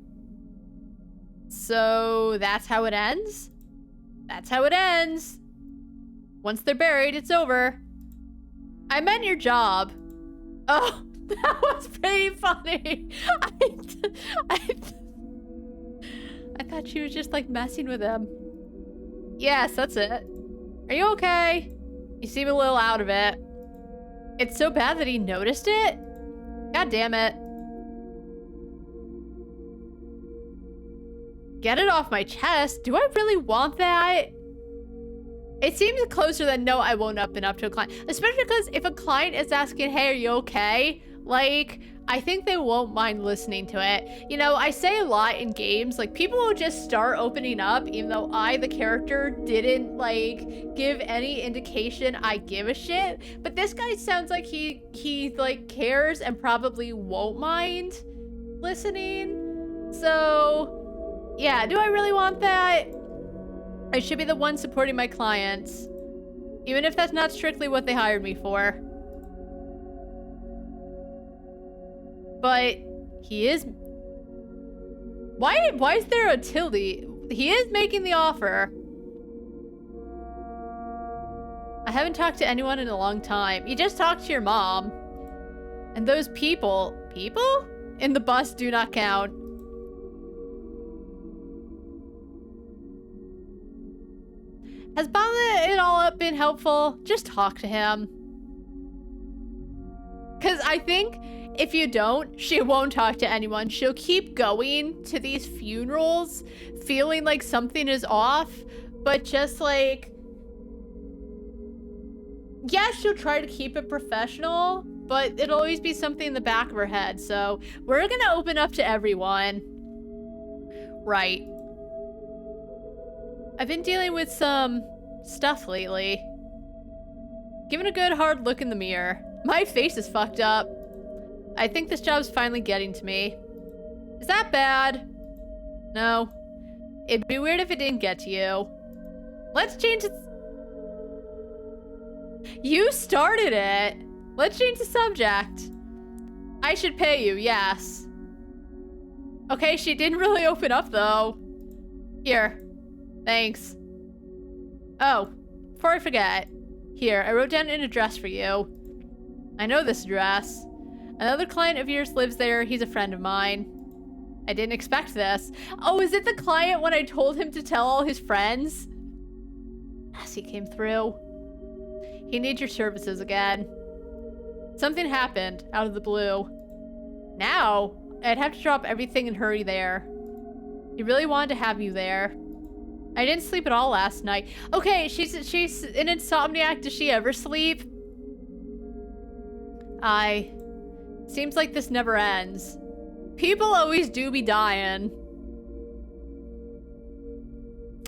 So that's how it ends? That's how it ends. Once they're buried, it's over. I meant your job. Oh, that was pretty funny. I thought she was just like messing with him. Yes, that's it. Are you okay? You seem a little out of it. It's so bad that he noticed it? God damn it. Get it off my chest. Do I really want that? It seems closer than no, I won't open up to a client. Especially because if a client is asking, hey, are you okay? Like, I think they won't mind listening to it. You know, I say a lot in games, like, people will just start opening up, even though I, the character, didn't, like, give any indication I give a shit. But this guy sounds like he like, cares and probably won't mind listening. So, yeah, do I really want that? I should be the one supporting my clients. Even if that's not strictly what they hired me for. But he is... Why is there a tilde? He is making the offer. I haven't talked to anyone in a long time. You just talked to your mom. And those people... People? In the bus do not count. Has bottling it all up been helpful? Just talk to him. Because I think if you don't, she won't talk to anyone. She'll keep going to these funerals, feeling like something is off, but just like... Yeah, she'll try to keep it professional, but it'll always be something in the back of her head. So we're gonna open up to everyone. Right. I've been dealing with some stuff lately. Given a good hard look in the mirror. My face is fucked up. I think this job's finally getting to me. Is that bad? No. It'd be weird if it didn't get to you. Let's change it. You started it. Let's change the subject. I should pay you, yes. Okay, she didn't really open up though. Here. Thanks. Oh, before I forget. Here, I wrote down an address for you. I know this address. Another client of yours lives there. He's a friend of mine. I didn't expect this. Oh, is it the client when I told him to tell all his friends? Yes, he came through. He needs your services again. Something happened out of the blue. Now, I'd have to drop everything and hurry there. He really wanted to have you there. I didn't sleep at all last night. Okay, she's an insomniac. Does she ever sleep? Seems like this never ends. People always do be dying.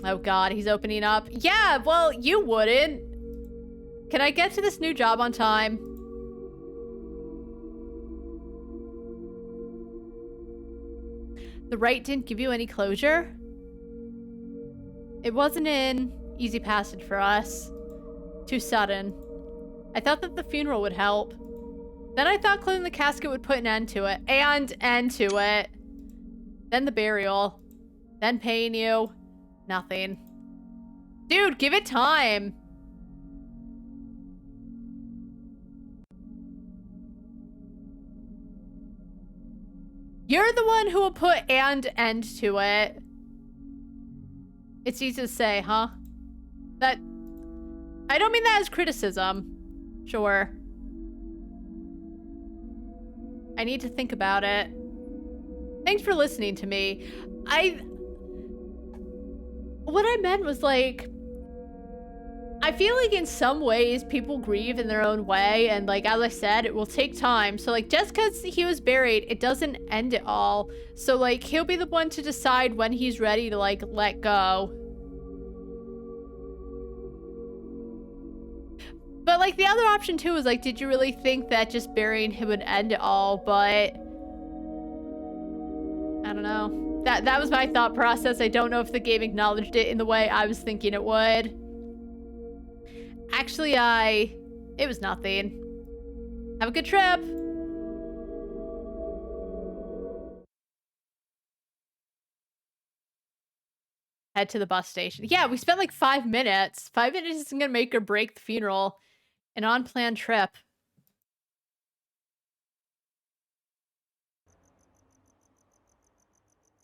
Oh god, he's opening up. Yeah, well, you wouldn't. Can I get to this new job on time? The right didn't give you any closure? It wasn't an easy passage for us. Too sudden. I thought that the funeral would help. Then I thought closing the casket would put an end to it. Then the burial. Then paying you. Nothing. Dude, give it time. You're the one who will put and end to it. It's easy to say, huh? That... I don't mean that as criticism. Sure. I need to think about it. Thanks for listening to me. What I meant was like... I feel like in some ways people grieve in their own way, and like, as I said, it will take time. So like, just because he was buried, it doesn't end it all. So like, he'll be the one to decide when he's ready to like, let go. But like, the other option too is like, did you really think that just burying him would end it all? But I don't know. That was my thought process. I don't know if the game acknowledged it in the way I was thinking it would. Actually, it was nothing. Have a good trip. Head to the bus station. Yeah, we spent like 5 minutes. 5 minutes isn't gonna make or break the funeral. An unplanned trip.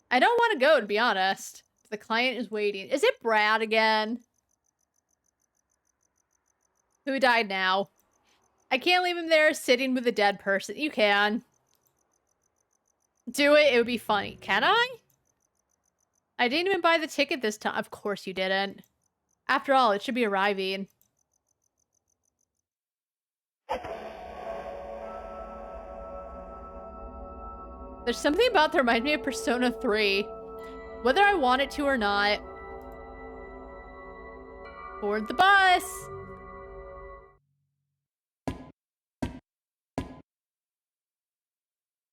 I don't want to go, to be honest. The client is waiting. Is it Brad again? Who died now? I can't leave him there sitting with a dead person. You can. Do it. It would be funny. Can I? I didn't even buy the ticket this time. Of course you didn't. After all, it should be arriving. There's something about that reminds me of Persona 3. Whether I want it to or not. Board the bus!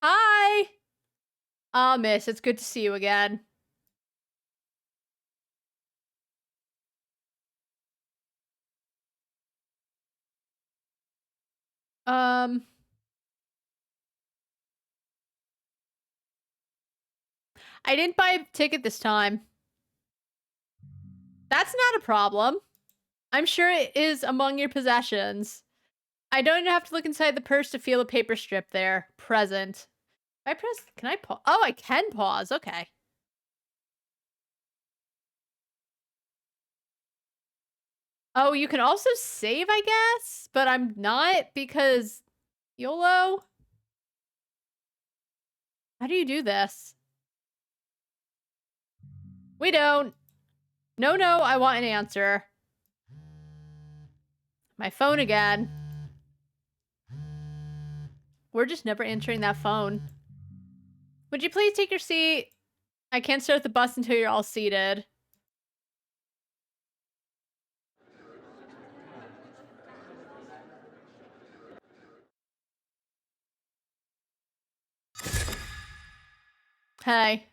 Hi! Ah, miss, it's good to see you again. I didn't buy a ticket this time. That's not a problem. I'm sure it is among your possessions. I don't even have to look inside the purse to feel a paper strip there. Present. If I press... Can I pause? Oh, I can pause. Okay. Oh, you can also save, I guess? But I'm not because... YOLO? How do you do this? We don't. No, I want an answer. My phone again. We're just never answering that phone. Would you please take your seat? I can't start the bus until you're all seated. Hey.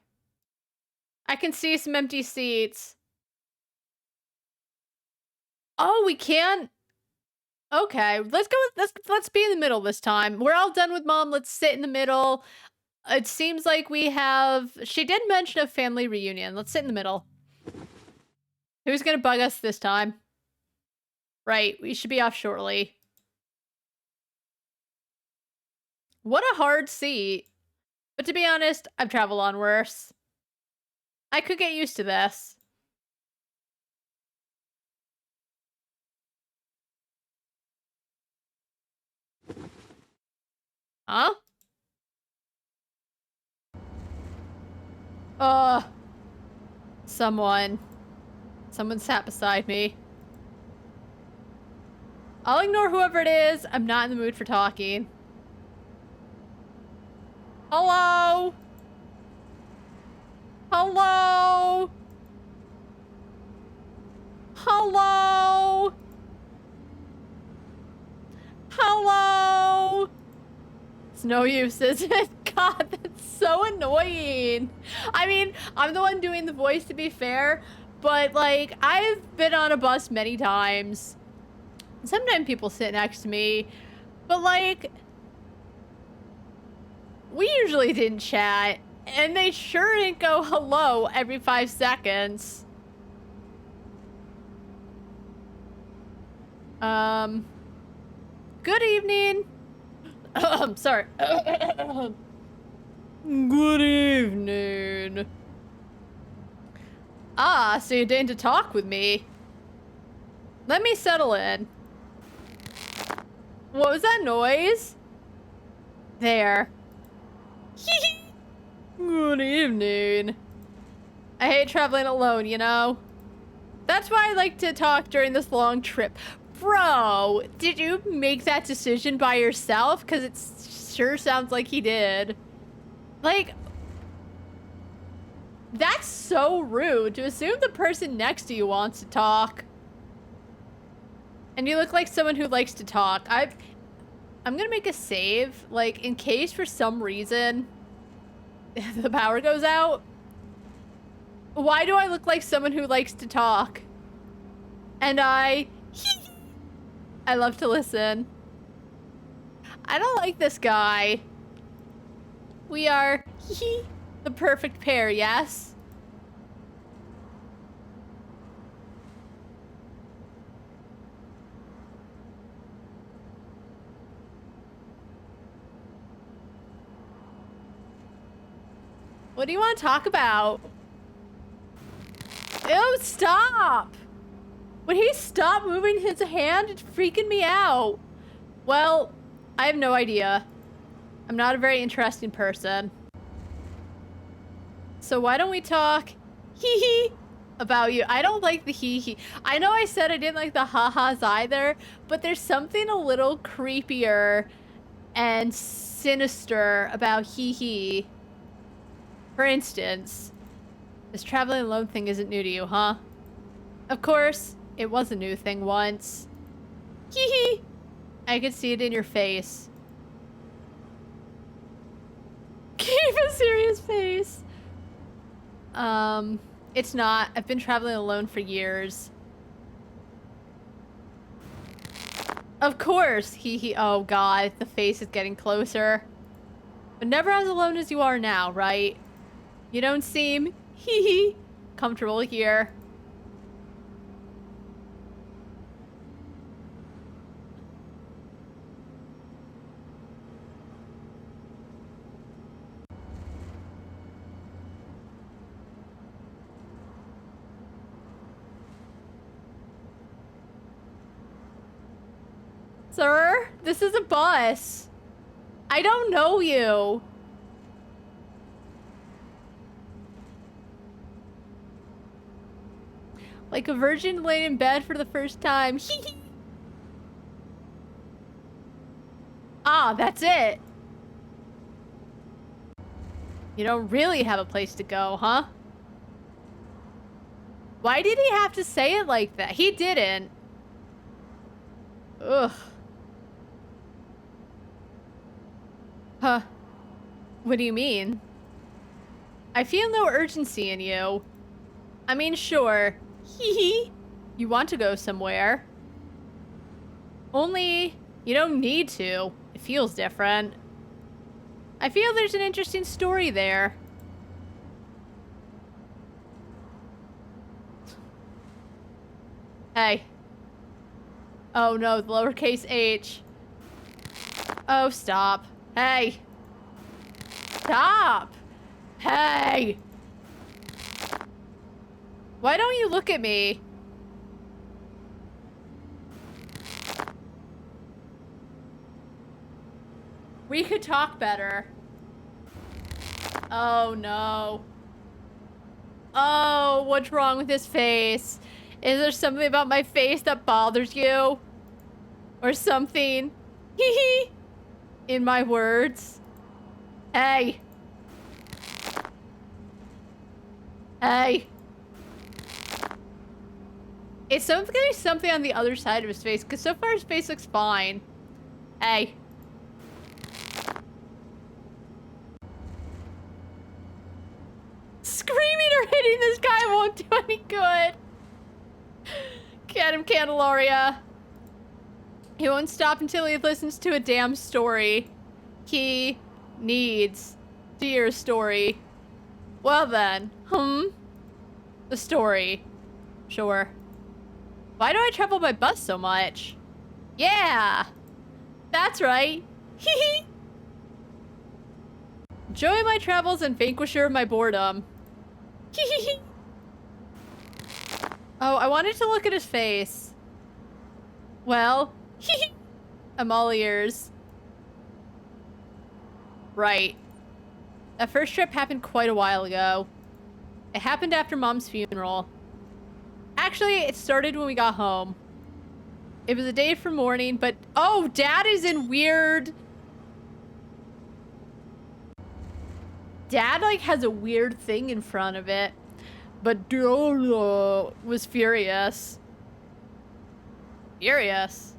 I can see some empty seats. Oh, we can't? Okay, let's go with, let's be in the middle this time. We're all done with Mom. Let's sit in the middle. It seems like we have... She did mention a family reunion. Let's sit in the middle. Who's gonna bug us this time? Right, we should be off shortly. What a hard seat. But to be honest, I've traveled on worse. I could get used to this. Huh? Someone sat beside me. I'll ignore whoever it is. I'm not in the mood for talking. Hello? Hello? Hello? Hello? It's no use, is it? God, that's so annoying. I mean, I'm the one doing the voice, to be fair, but, like, I've been on a bus many times. Sometimes people sit next to me, but, like, we usually didn't chat, and they sure didn't go hello every 5 seconds. Good evening. Sorry. Good evening. Ah, so you deigned to talk with me. Let me settle in. What was that noise? There. Good evening. I hate traveling alone, you know? That's why I like to talk during this long trip. Bro, did you make that decision by yourself? Because it sure sounds like he did. Like, that's so rude to assume the person next to you wants to talk. And you look like someone who likes to talk. I'm gonna make a save, like, in case for some reason the power goes out. Why do I look like someone who likes to talk? And I love to listen. I don't like this guy. We are the perfect pair, yes? What do you want to talk about? Ew, stop! Would he stop moving his hand? It's freaking me out. Well, I have no idea. I'm not a very interesting person. So why don't we talk about you? I don't like the I know I said I didn't like the ha-has either, but there's something a little creepier and sinister about For instance, this traveling alone thing isn't new to you, huh? Of course, it was a new thing once. I could see it in your face. Keep a serious face. It's not. I've been traveling alone for years. Of course, oh god, the face is getting closer. But never as alone as you are now, right? You don't seem, comfortable here. Sir, this is a bus. I don't know you. Like a virgin laid in bed for the first time. Ah, that's it. You don't really have a place to go, huh? Why did he have to say it like that? He didn't. Ugh. Huh. What do you mean? I feel no urgency in you. I mean, sure. You want to go somewhere. Only, you don't need to. It feels different. I feel there's an interesting story there. Hey. Oh no, the lowercase h. Oh, stop. Hey. Stop. Hey. Why don't you look at me? We could talk better. Oh no. Oh, what's wrong with his face? Is there something about my face that bothers you? Or something? Hee hee. In my words. Hey. Hey. It's gonna be something on the other side of his face, because so far his face looks fine. Hey. Screaming or hitting this guy won't do any good. Get him, Candelaria. He won't stop until he listens to a damn story. He needs to hear a story. Well then, the story. Sure. Why do I travel by bus so much? Yeah! That's right. Hee. Joy my travels and vanquisher of my boredom. Hee. Oh, I wanted to look at his face. Well, I'm all ears. Right. That first trip happened quite a while ago. It happened after Mom's funeral. Actually, it started when we got home. It was a day for mourning, but... Oh, Dad is in weird... Dad, like, has a weird thing in front of it. But Dolo was furious. Furious.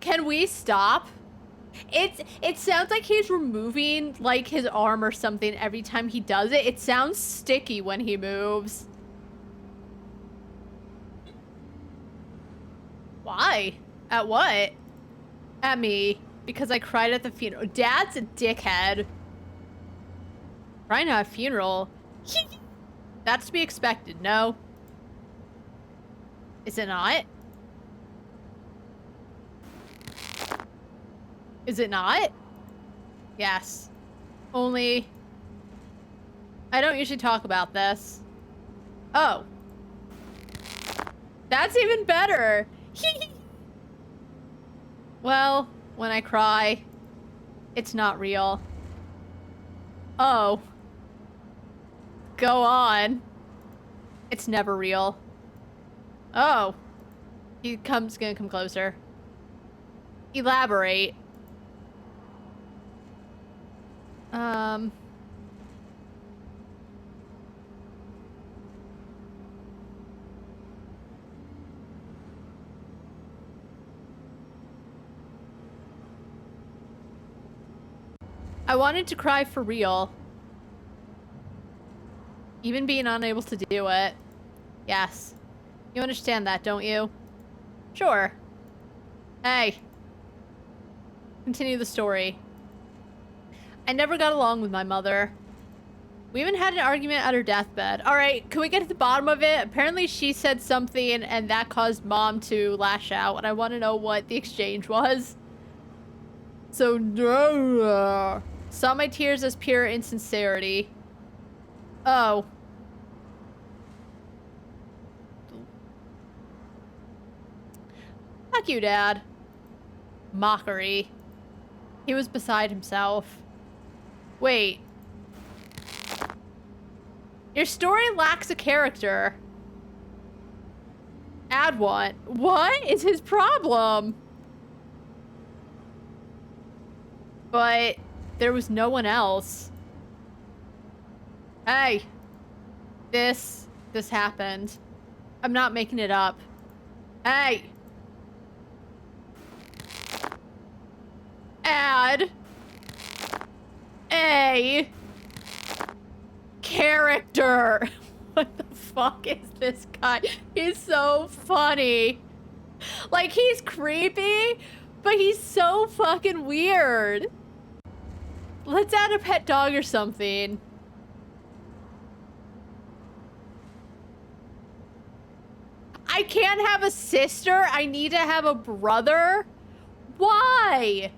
Can we stop? It sounds like he's removing, like, his arm or something every time he does it. It sounds sticky when he moves. Why? At what? At me. Because I cried at the funeral. Dad's a dickhead. Crying at a funeral? That's to be expected, no? Is it not? Is it not? Yes. Only... I don't usually talk about this. Oh. That's even better! Well, when I cry, it's not real. Oh. Go on. It's never real. Oh. Gonna come closer. Elaborate. I wanted to cry for real. Even being unable to do it. Yes. You understand that, don't you? Sure. Hey. Continue the story. I never got along with my mother. We even had an argument at her deathbed. Alright, can we get to the bottom of it? Apparently she said something and that caused Mom to lash out, and I want to know what the exchange was. So, saw my tears as pure insincerity. Oh. Fuck you, Dad. Mockery. He was beside himself. Wait. Your story lacks a character. Add one. What is his problem? But there was no one else. Hey. This happened. I'm not making it up. Hey. Add a character. What the fuck is this guy? He's so funny. Like, he's creepy, but he's so fucking weird. Let's add a pet dog or something. I can't have a sister. I need to have a brother. Why?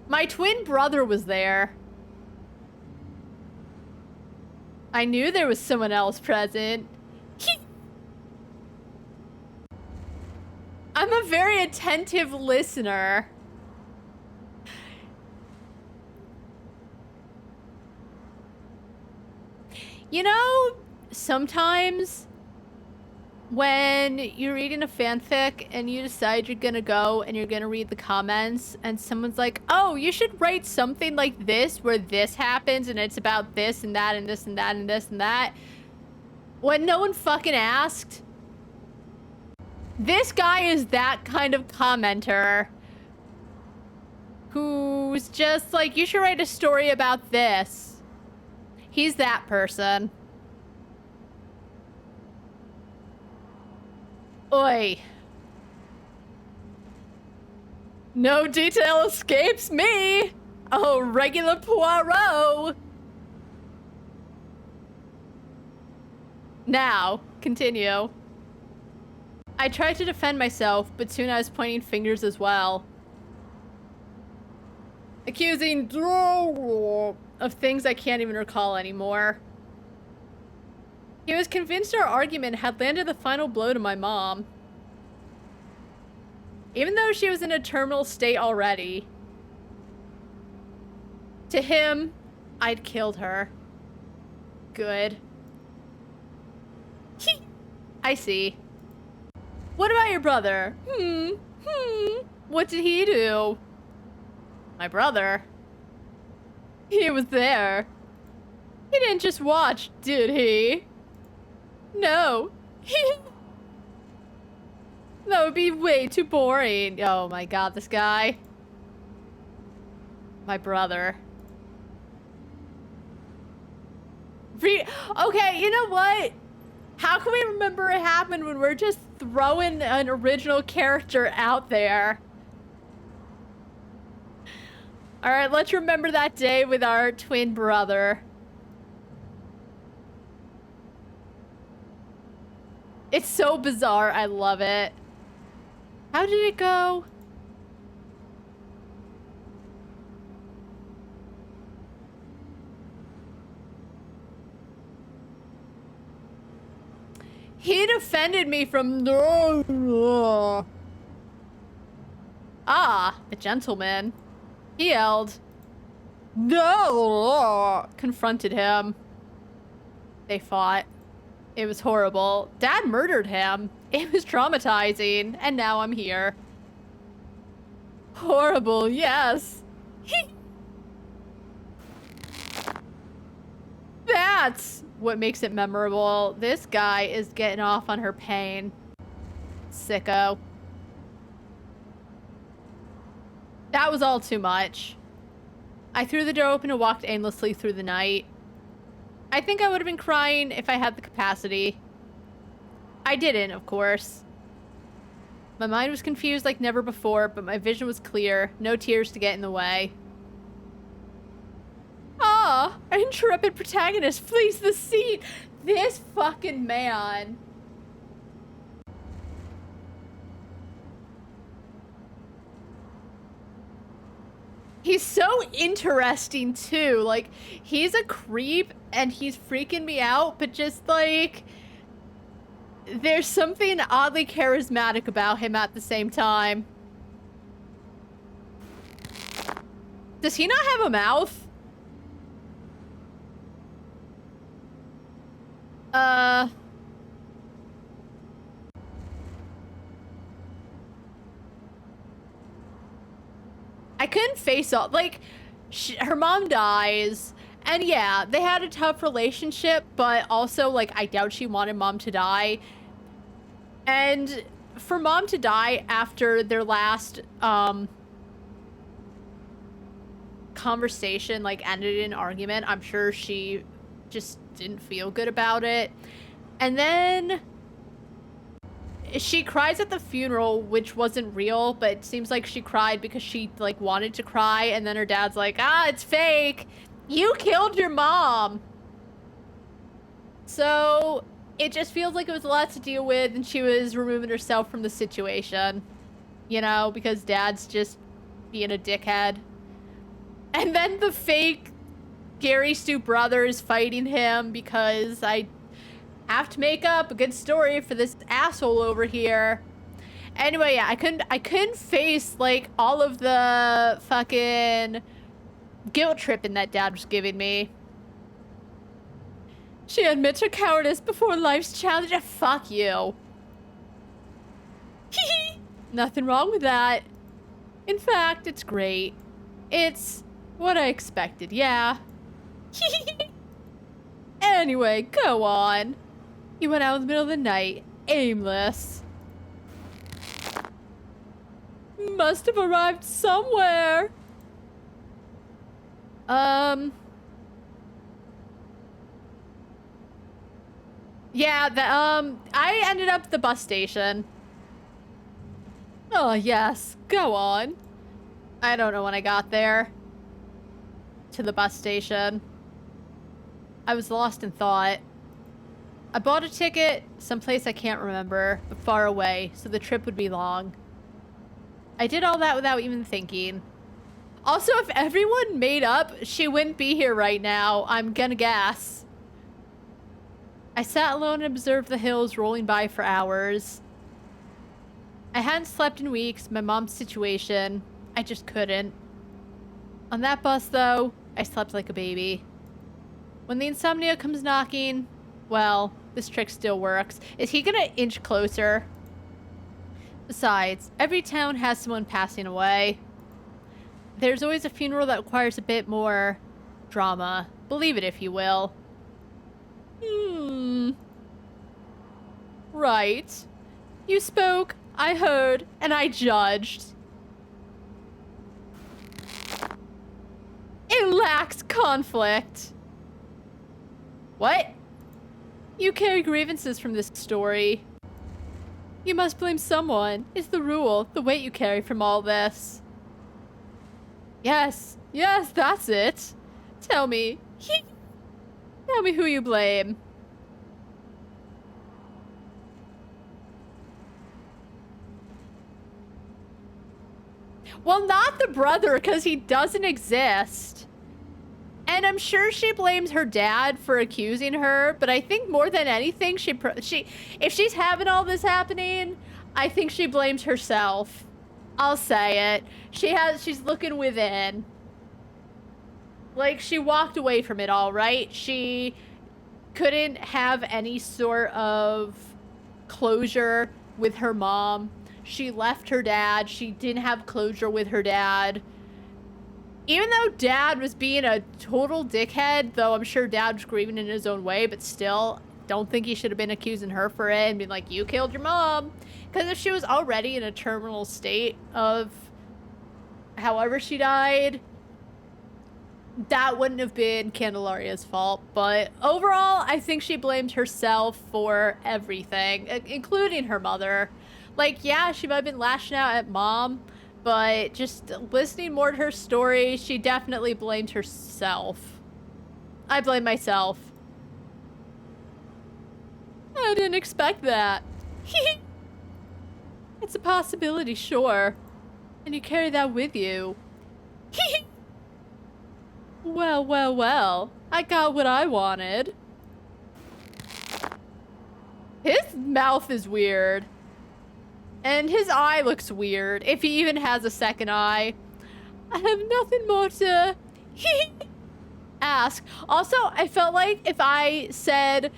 My twin brother was there. I knew there was someone else present. I'm a very attentive listener. You know, sometimes when you're reading a fanfic and you decide you're gonna go and you're gonna read the comments and someone's like, oh, you should write something like this where this happens and it's about this and that and this and that and this and that. When no one fucking asked. This guy is that kind of commenter who's just like, you should write a story about this. He's that person. Oi. No detail escapes me. Oh, regular Poirot. Now, continue. I tried to defend myself, but soon I was pointing fingers as well. Accusing of things I can't even recall anymore. He was convinced our argument had landed the final blow to my mom. Even though she was in a terminal state already. To him, I'd killed her. Good. I see. What about your brother? What did he do? My brother? He was there. He didn't just watch, did he? No. That would be way too boring. Oh my god, this guy. My brother. Okay, you know what? How can we remember it happened when we're just throwing an original character out there? Alright, let's remember that day with our twin brother. It's so bizarre, I love it. How did it go? He defended me from... Ah, a gentleman. He yelled. No! Confronted him. They fought. It was horrible. Dad murdered him. It was traumatizing. And now I'm here. Horrible, yes. That's what makes it memorable. This guy is getting off on her pain. Sicko. That was all too much. I threw the door open and walked aimlessly through the night. I think I would have been crying if I had the capacity. I didn't, of course. My mind was confused like never before, but my vision was clear. No tears to get in the way. Ah, our intrepid protagonist flees the seat. This fucking man. He's so interesting too. Like, he's a creep and he's freaking me out, but just like, there's something oddly charismatic about him at the same time. Does he not have a mouth? I couldn't face off, like, her mom dies, and yeah, they had a tough relationship, but also, like, I doubt she wanted mom to die. And for mom to die after their last, conversation, like, ended in an argument, I'm sure she just didn't feel good about it. And then she cries at the funeral, which wasn't real, but it seems like she cried because she, like, wanted to cry, and then her dad's like, ah, it's fake. You killed your mom. So, it just feels like it was a lot to deal with, and she was removing herself from the situation. You know, because dad's just being a dickhead. And then the fake Gary Stu brothers fighting him because I have to make up a good story for this asshole over here. Anyway, yeah, I couldn't face, like, all of the fucking guilt tripping that dad was giving me. She admits her cowardice before life's challenge. Fuck you. Nothing wrong with that. In fact, it's great. It's what I expected, yeah. Anyway, go on. You went out in the middle of the night, aimless. Must have arrived somewhere. Yeah, I ended up at the bus station. Oh, yes. Go on. I don't know when I got there. To the bus station. I was lost in thought. I bought a ticket someplace I can't remember, but far away, so the trip would be long. I did all that without even thinking. Also, if everyone made up, she wouldn't be here right now. I'm gonna guess. I sat alone and observed the hills rolling by for hours. I hadn't slept in weeks, my mom's situation. I just couldn't. On that bus, though, I slept like a baby. When the insomnia comes knocking, well, this trick still works. Is he gonna inch closer? Besides, every town has someone passing away. There's always a funeral that requires a bit more drama. Believe it if you will. Right. You spoke, I heard, and I judged. It lacks conflict. What? You carry grievances from this story. You must blame someone. It's the rule, the weight you carry from all this. Yes, that's it. Tell me. Tell me who you blame. Well, not the brother, because he doesn't exist. And I'm sure she blames her dad for accusing her, but I think more than anything, if she's having all this happening, I think she blames herself. I'll say it. She's looking within. Like, she walked away from it all, right? She couldn't have any sort of closure with her mom. She left her dad. She didn't have closure with her dad. Even though dad was being a total dickhead, though I'm sure dad was grieving in his own way, but still, don't think he should have been accusing her for it and being like, you killed your mom. Because if she was already in a terminal state of however she died, that wouldn't have been Candelaria's fault. But overall, I think she blamed herself for everything, including her mother. Like, yeah, she might have been lashing out at mom, but just listening more to her story, she definitely blamed herself. I blame myself. I didn't expect that. It's a possibility, sure. And you carry that with you. Well. I got what I wanted. His mouth is weird. And his eye looks weird, if he even has a second eye. I have nothing more to ask. Also, I felt like if I said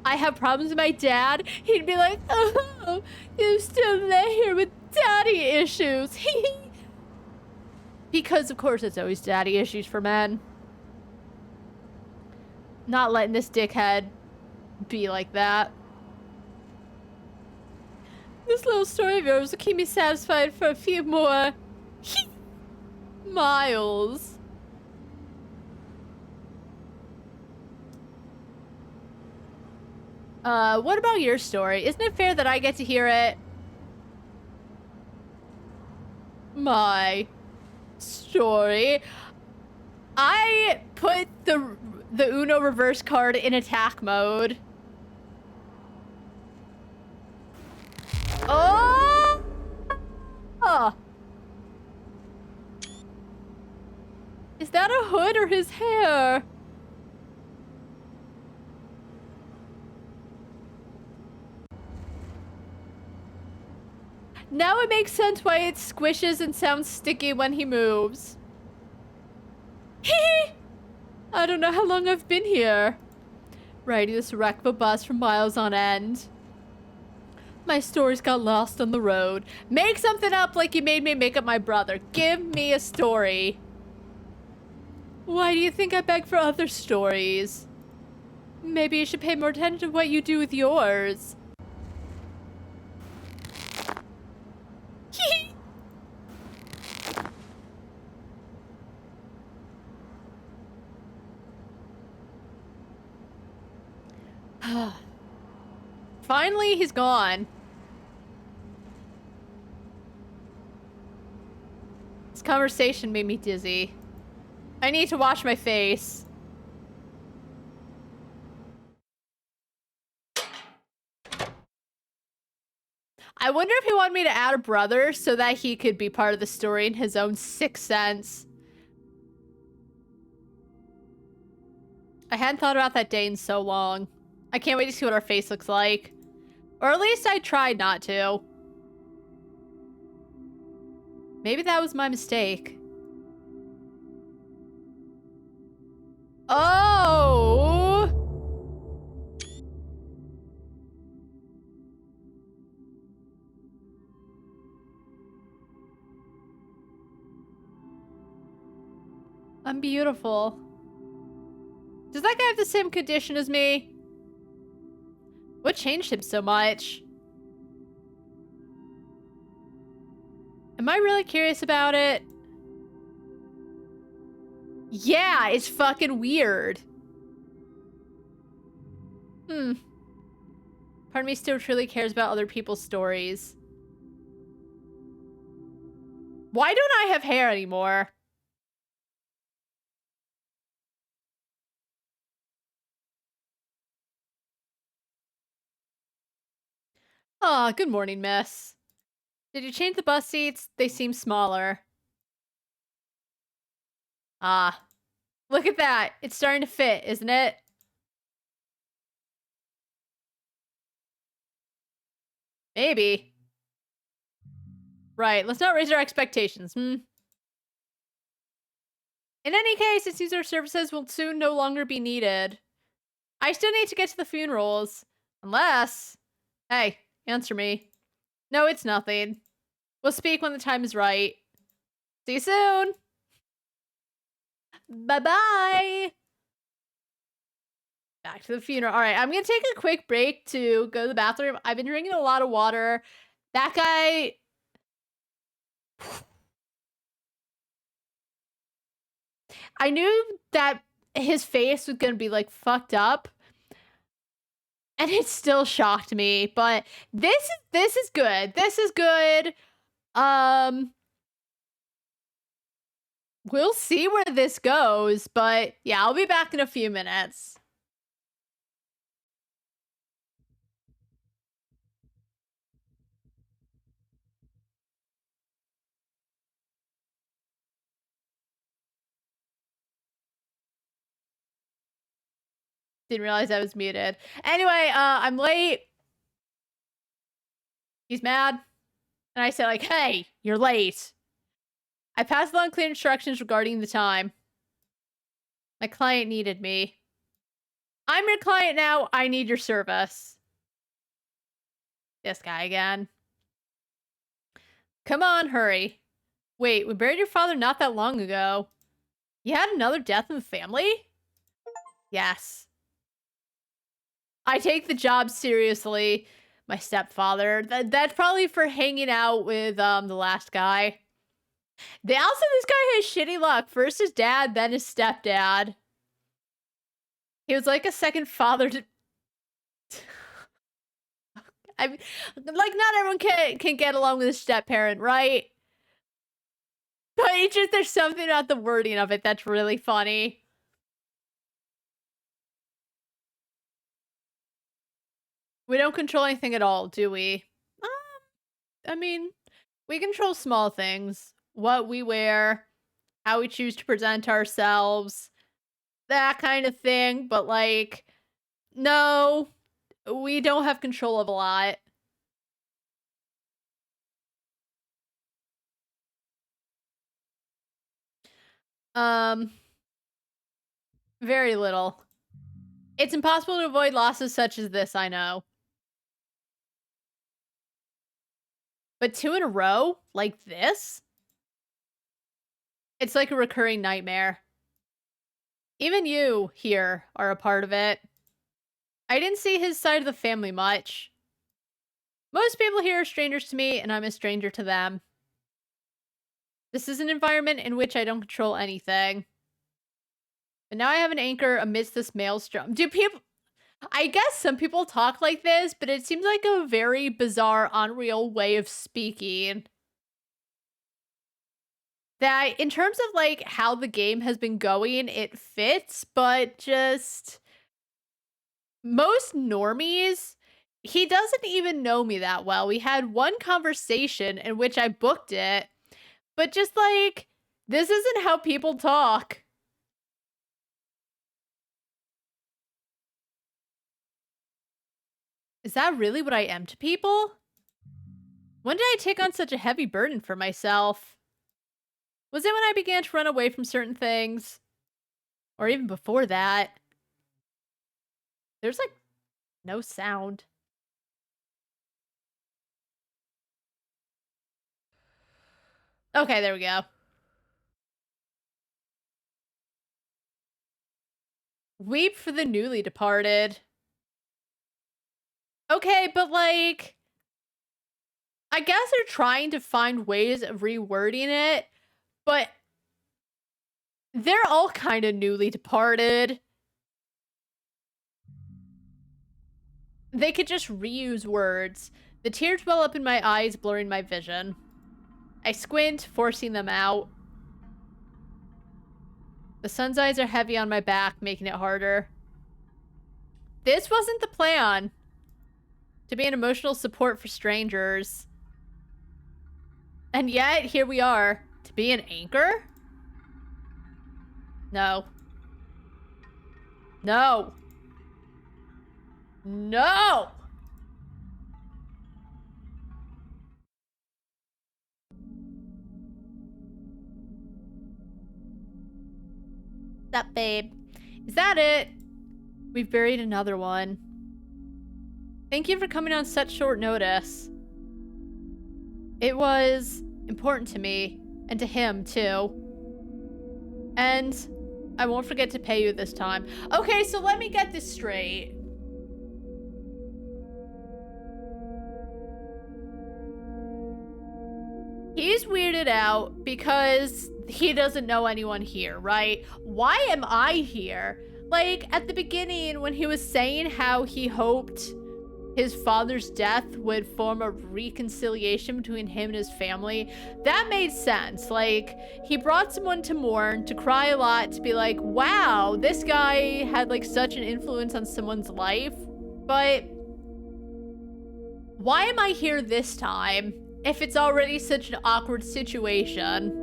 I have problems with my dad, he'd be like, oh, you still lay here with daddy issues. Because, of course, it's always daddy issues for men. Not letting this dickhead be like that. This little story of yours will keep me satisfied for a few more miles. What about your story? Isn't it fair that I get to hear it? my story. I put the Uno reverse card in attack mode. Oh! Oh. Is that a hood or his hair? Now it makes sense why it squishes and sounds sticky when he moves. Hee! I don't know how long I've been here. Riding this wreck of a bus for miles on end. My stories got lost on the road. Make something up like you made me make up my brother. Give me a story. Why do you think I beg for other stories? Maybe you should pay more attention to what you do with yours. Finally, he's gone. This conversation made me dizzy. I need to wash my face. I wonder if he wanted me to add a brother so that he could be part of the story in his own sixth sense. I hadn't thought about that day in so long. I can't wait to see what our face looks like. Or at least I tried not to. Maybe that was my mistake. Oh! I'm beautiful. Does that guy have the same condition as me? What changed him so much? Am I really curious about it? Yeah, it's fucking weird. Part of me still truly cares about other people's stories. Why don't I have hair anymore? Aw, good morning, miss. Did you change the bus seats? They seem smaller. Ah. Look at that. It's starting to fit, isn't it? Maybe. Right, let's not raise our expectations, In any case, it seems our services will soon no longer be needed. I still need to get to the funerals. Unless... Hey, answer me. No, it's nothing. We'll speak when the time is right. See you soon! Bye-bye! Back to the funeral. Alright, I'm gonna take a quick break to go to the bathroom. I've been drinking a lot of water. That guy... I knew that his face was gonna be, like, fucked up. And it still shocked me, but this is good. This is good. We'll see where this goes, but yeah, I'll be back in a few minutes. Didn't realize I was muted. Anyway, I'm late. He's mad. And I say like, hey, you're late. I passed along clear instructions regarding the time. My client needed me. I'm your client now. I need your service. This guy again. Come on, hurry. Wait, we buried your father not that long ago. You had another death in the family? Yes. I take the job seriously. My stepfather. That's probably for hanging out with the last guy. This guy has shitty luck. First his dad, then his stepdad. He was like a second father to... I mean, like, not everyone can get along with a step-parent, right? But it's just, there's something about the wording of it that's really funny. We don't control anything at all, do we? I mean, we control small things. What we wear, how we choose to present ourselves, that kind of thing. But, like, no, we don't have control of a lot. Very little. It's impossible to avoid losses such as this, I know. But 2 in a row? Like this? It's like a recurring nightmare. Even you here are a part of it. I didn't see his side of the family much. Most people here are strangers to me, and I'm a stranger to them. This is an environment in which I don't control anything. But now I have an anchor amidst this maelstrom. Do people... I guess some people talk like this, but it seems like a very bizarre, unreal way of speaking. That, in terms of, like, how the game has been going, it fits, but just... Most normies, he doesn't even know me that well. We had one conversation in which I booked it, but just, like, this isn't how people talk. Is that really what I am to people? When did I take on such a heavy burden for myself? Was it when I began to run away from certain things? Or even before that? There's, like, no sound. Okay, there we go. Weep for the newly departed. Okay, but, like... I guess they're trying to find ways of rewording it, but... They're all kind of newly departed. They could just reuse words. The tears well up in my eyes, blurring my vision. I squint, forcing them out. The sun's eyes are heavy on my back, making it harder. This wasn't the plan. To be an emotional support for strangers. And yet, here we are. To be an anchor? No. No. No! What's up, babe? Is that it? We've buried another one. Thank you for coming on such short notice. It was important to me, and to him, too. And I won't forget to pay you this time. Okay, so let me get this straight. He's weirded out because he doesn't know anyone here, right? Why am I here? Like, at the beginning, when he was saying how he hoped his father's death would form a reconciliation between him and his family, that made sense. Like, he brought someone to mourn, to cry a lot, to be like, wow, this guy had, like, such an influence on someone's life. But why am I here this time if it's already such an awkward situation?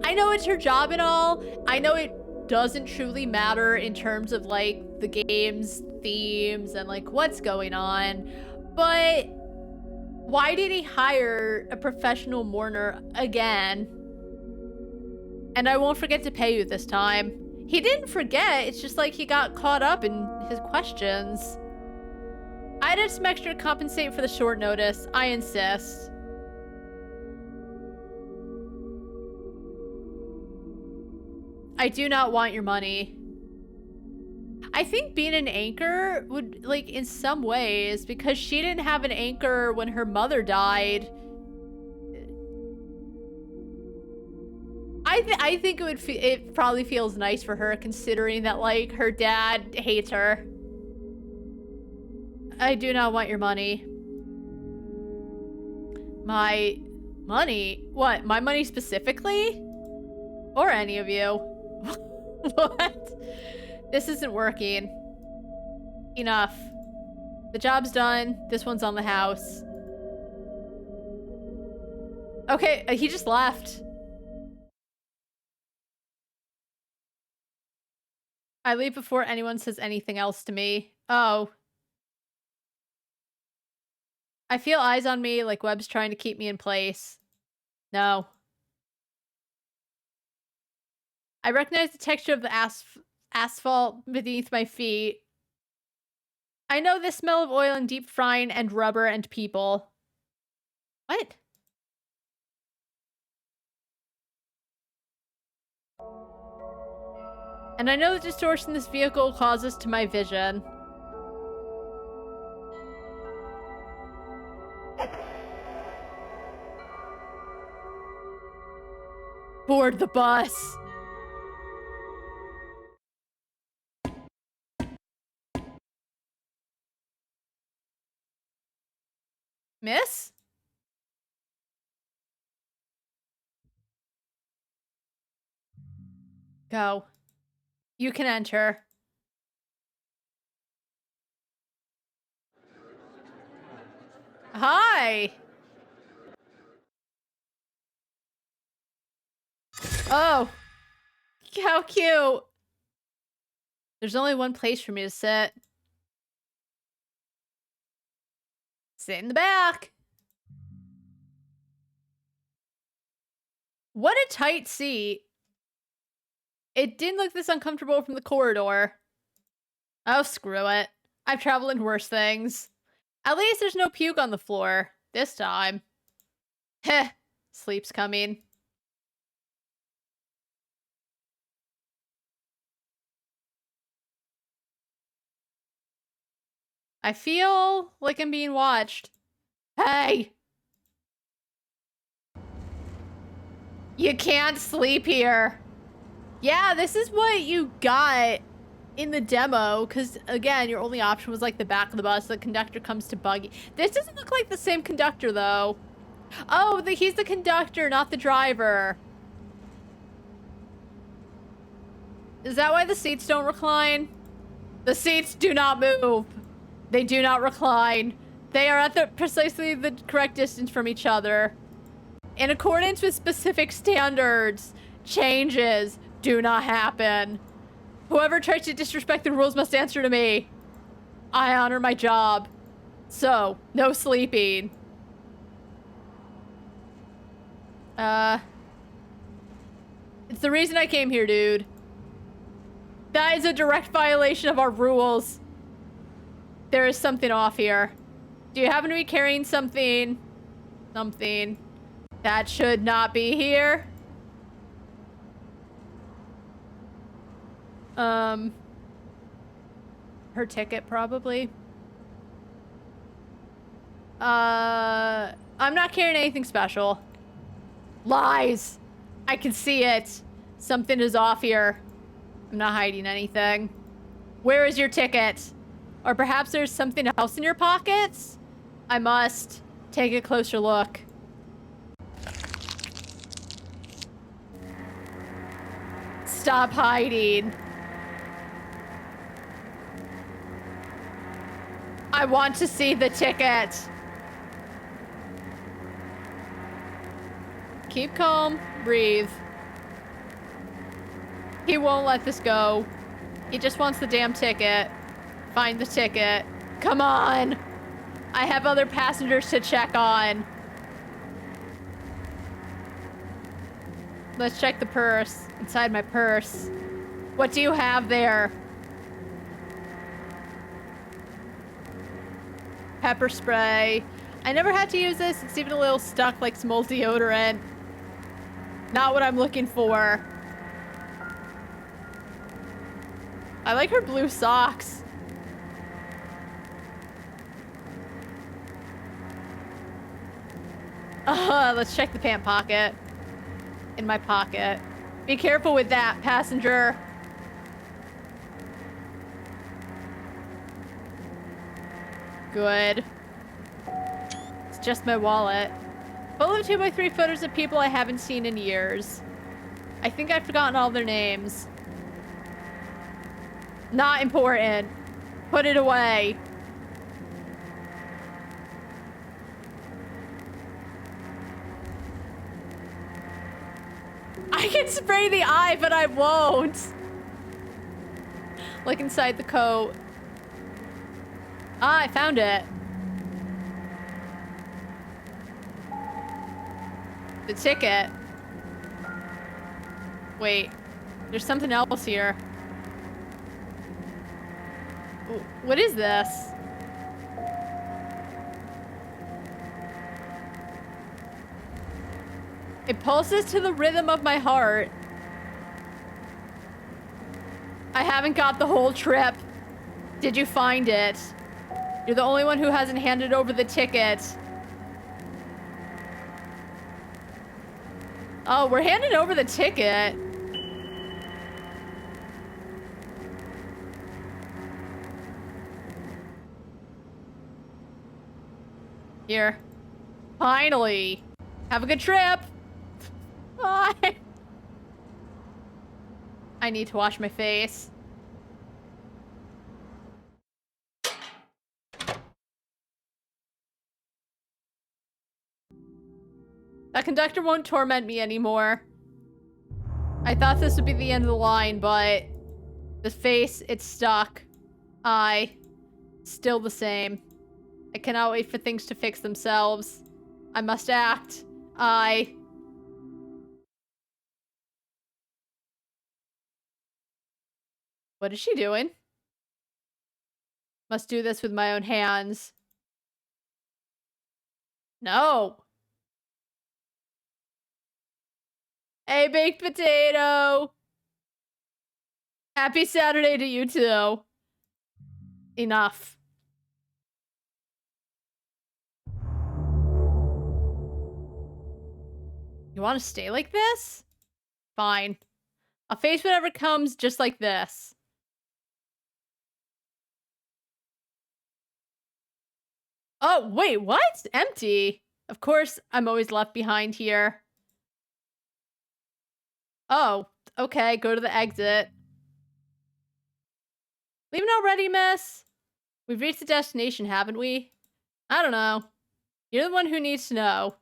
I know it's her job and all. I know it doesn't truly matter in terms of, like, the game's themes and, like, what's going on, but why did he hire a professional mourner again? And I won't forget to pay you this time. He didn't forget, it's just like he got caught up in his questions. I did some extra to compensate for the short notice. I insist. I do not want your money. I think being an anchor would, like, in some ways, because she didn't have an anchor when her mother died. I think it probably feels nice for her, considering that, like, her dad hates her. I do not want your money. My Money? What? My money specifically? Or any of you? What? This isn't working. Enough. The job's done. This one's on the house. Okay, he just left. I leave before anyone says anything else to me. Oh. I feel eyes on me, like Webb's trying to keep me in place. No. I recognize the texture of the asphalt beneath my feet. I know the smell of oil and deep frying and rubber and people. What? And I know the distortion this vehicle causes to my vision. Board the bus. Miss? Go. You can enter. Hi! Oh. How cute. There's only one place for me to sit. Sit in the back. What a tight seat. It didn't look this uncomfortable from the corridor. Oh, screw it. I've traveled in worse things. At least there's no puke on the floor. This time. Heh. Sleep's coming. I feel like I'm being watched. Hey! You can't sleep here. Yeah, this is what you got in the demo, because, again, your only option was, like, the back of the bus. The conductor comes to bug you. This doesn't look like the same conductor, though. Oh, he's the conductor, not the driver. Is that why the seats don't recline? The seats do not move. They do not recline. They are at precisely the correct distance from each other. In accordance with specific standards, changes do not happen. Whoever tries to disrespect the rules must answer to me. I honor my job. So, no sleeping. It's the reason I came here, dude. That is a direct violation of our rules. There is something off here. Do you happen to be carrying something? Something that should not be here? Her ticket, probably. I'm not carrying anything special. Lies! I can see it. Something is off here. I'm not hiding anything. Where is your ticket? Or perhaps there's something else in your pockets? I must take a closer look. Stop hiding. I want to see the ticket. Keep calm. Breathe. He won't let this go. He just wants the damn ticket. Find the ticket. Come on. I have other passengers to check on. Let's check the purse. Inside my purse. What do you have there? Pepper spray. I never had to use this. It's even a little stuck like some old deodorant. Not what I'm looking for. I like her blue socks. Let's check the pant pocket. In my pocket. Be careful with that, passenger. Good. It's just my wallet. Full of 2x3 photos of people I haven't seen in years. I think I've forgotten all their names. Not important. Put it away. I can spray the eye, but I won't. Like inside the coat. Ah, I found it. The ticket. Wait, there's something else here. What is this? It pulses to the rhythm of my heart. I haven't got the whole trip. Did you find it? You're the only one who hasn't handed over the ticket. Oh, we're handing over the ticket. Here. Finally. Have a good trip. Bye. I need to wash my face. That conductor won't torment me anymore. I thought this would be the end of the line, but the face, it's stuck. Still the same. I cannot wait for things to fix themselves. I must act. What is she doing? Must do this with my own hands. No. Hey, baked potato. Happy Saturday to you too. Enough. You want to stay like this? Fine. I'll face whatever comes just like this. Oh, wait, what? Empty. Of course, I'm always left behind here. Oh, okay, go to the exit. Leaving already, miss? We've reached the destination, haven't we? I don't know. You're the one who needs to know.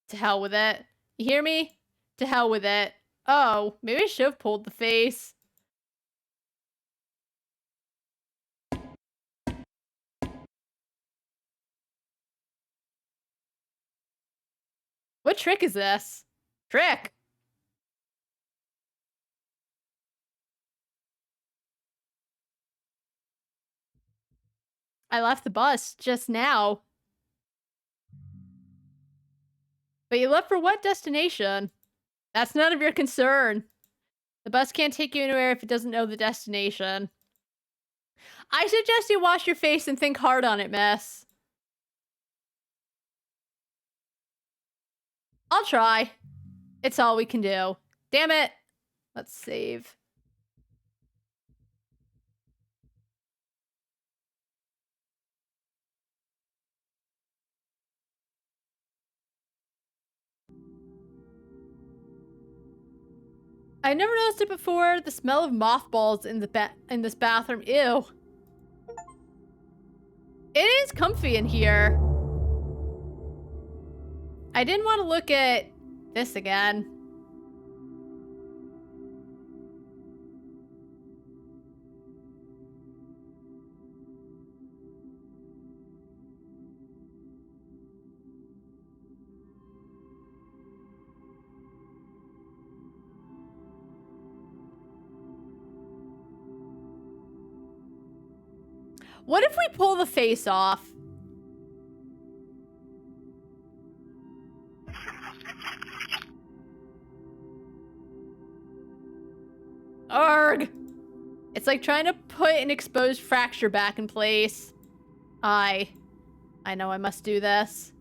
To hell with it. You hear me? To hell with it. Oh, maybe I should have pulled the face. What trick is this? Trick? I left the bus just now. But you left for what destination? That's none of your concern. The bus can't take you anywhere if it doesn't know the destination. I suggest you wash your face and think hard on it, miss. I'll try. It's all we can do. Damn it. Let's save. I never noticed it before. The smell of mothballs in this bathroom. Ew. It is comfy in here. I didn't want to look at this again. What if we pull the face off? Arg! It's like trying to put an exposed fracture back in place. I know I must do this.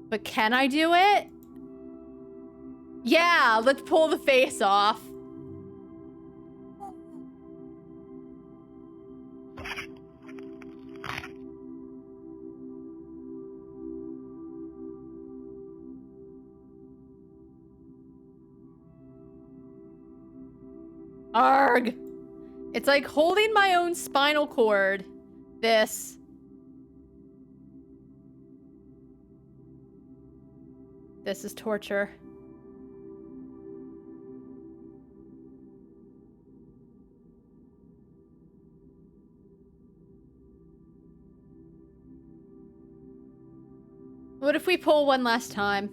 But can I do it? Yeah, let's pull the face off. Arg! It's like holding my own spinal cord. This. This is torture. What if we pull one last time?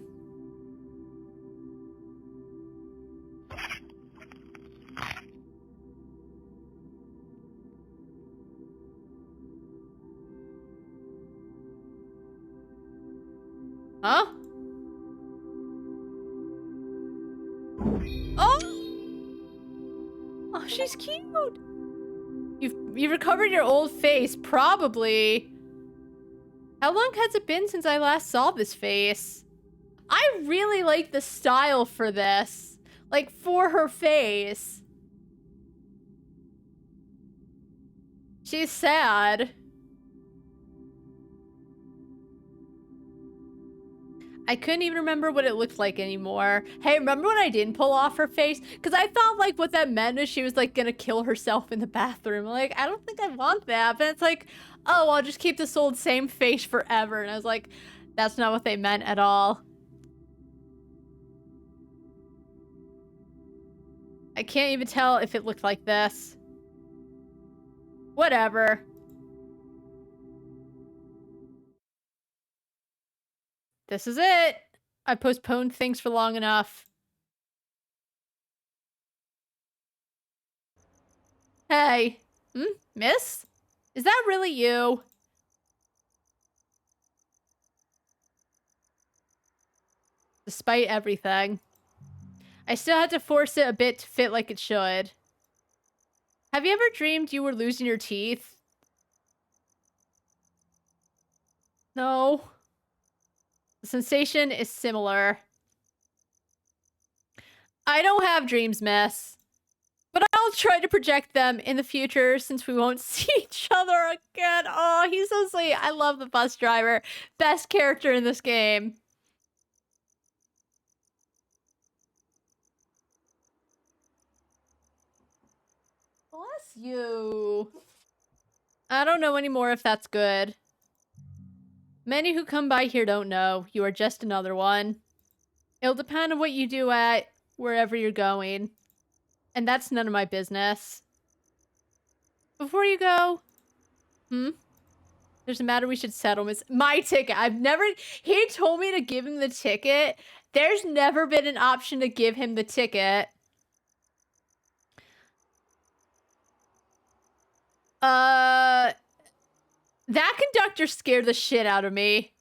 Huh? Oh! Oh, she's cute! You've recovered your old face, probably. How long has it been since I last saw this face? I really like the style for this. Like, for her face. She's sad. I couldn't even remember what it looked like anymore. Hey, remember when I didn't pull off her face? Because I thought, like, what that meant is she was, like, gonna kill herself in the bathroom. Like, I don't think I want that. But it's like, oh, I'll just keep this old same face forever. And I was like, that's not what they meant at all. I can't even tell if it looked like this. Whatever. This is it. I postponed things for long enough. Hey. Miss? Is that really you? Despite everything. I still had to force it a bit to fit like it should. Have you ever dreamed you were losing your teeth? No. The sensation is similar. I don't have dreams, miss. But I'll try to project them in the future since we won't see each other again. Oh, he's so sweet. I love the bus driver. Best character in this game. Bless you. I don't know anymore if that's good. Many who come by here don't know. You are just another one. It'll depend on what you do at wherever you're going. And that's none of my business. Before you go... There's a matter we should settle, Miss. My ticket. He told me to give him the ticket. There's never been an option to give him the ticket. That conductor scared the shit out of me.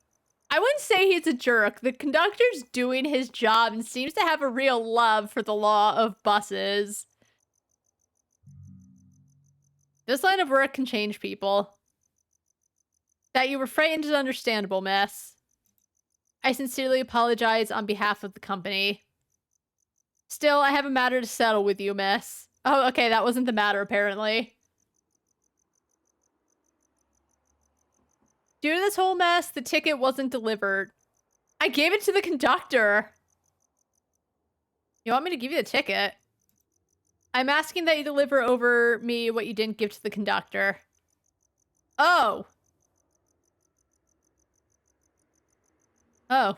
I wouldn't say he's a jerk. The conductor's doing his job and seems to have a real love for the law of buses. This line of work can change people. That you were frightened is understandable, miss. I sincerely apologize on behalf of the company. Still, I have a matter to settle with you, miss. Oh, okay, that wasn't the matter, apparently. Due to this whole mess, the ticket wasn't delivered. I gave it to the conductor. You want me to give you the ticket? I'm asking that you deliver over me what you didn't give to the conductor. Oh. Oh.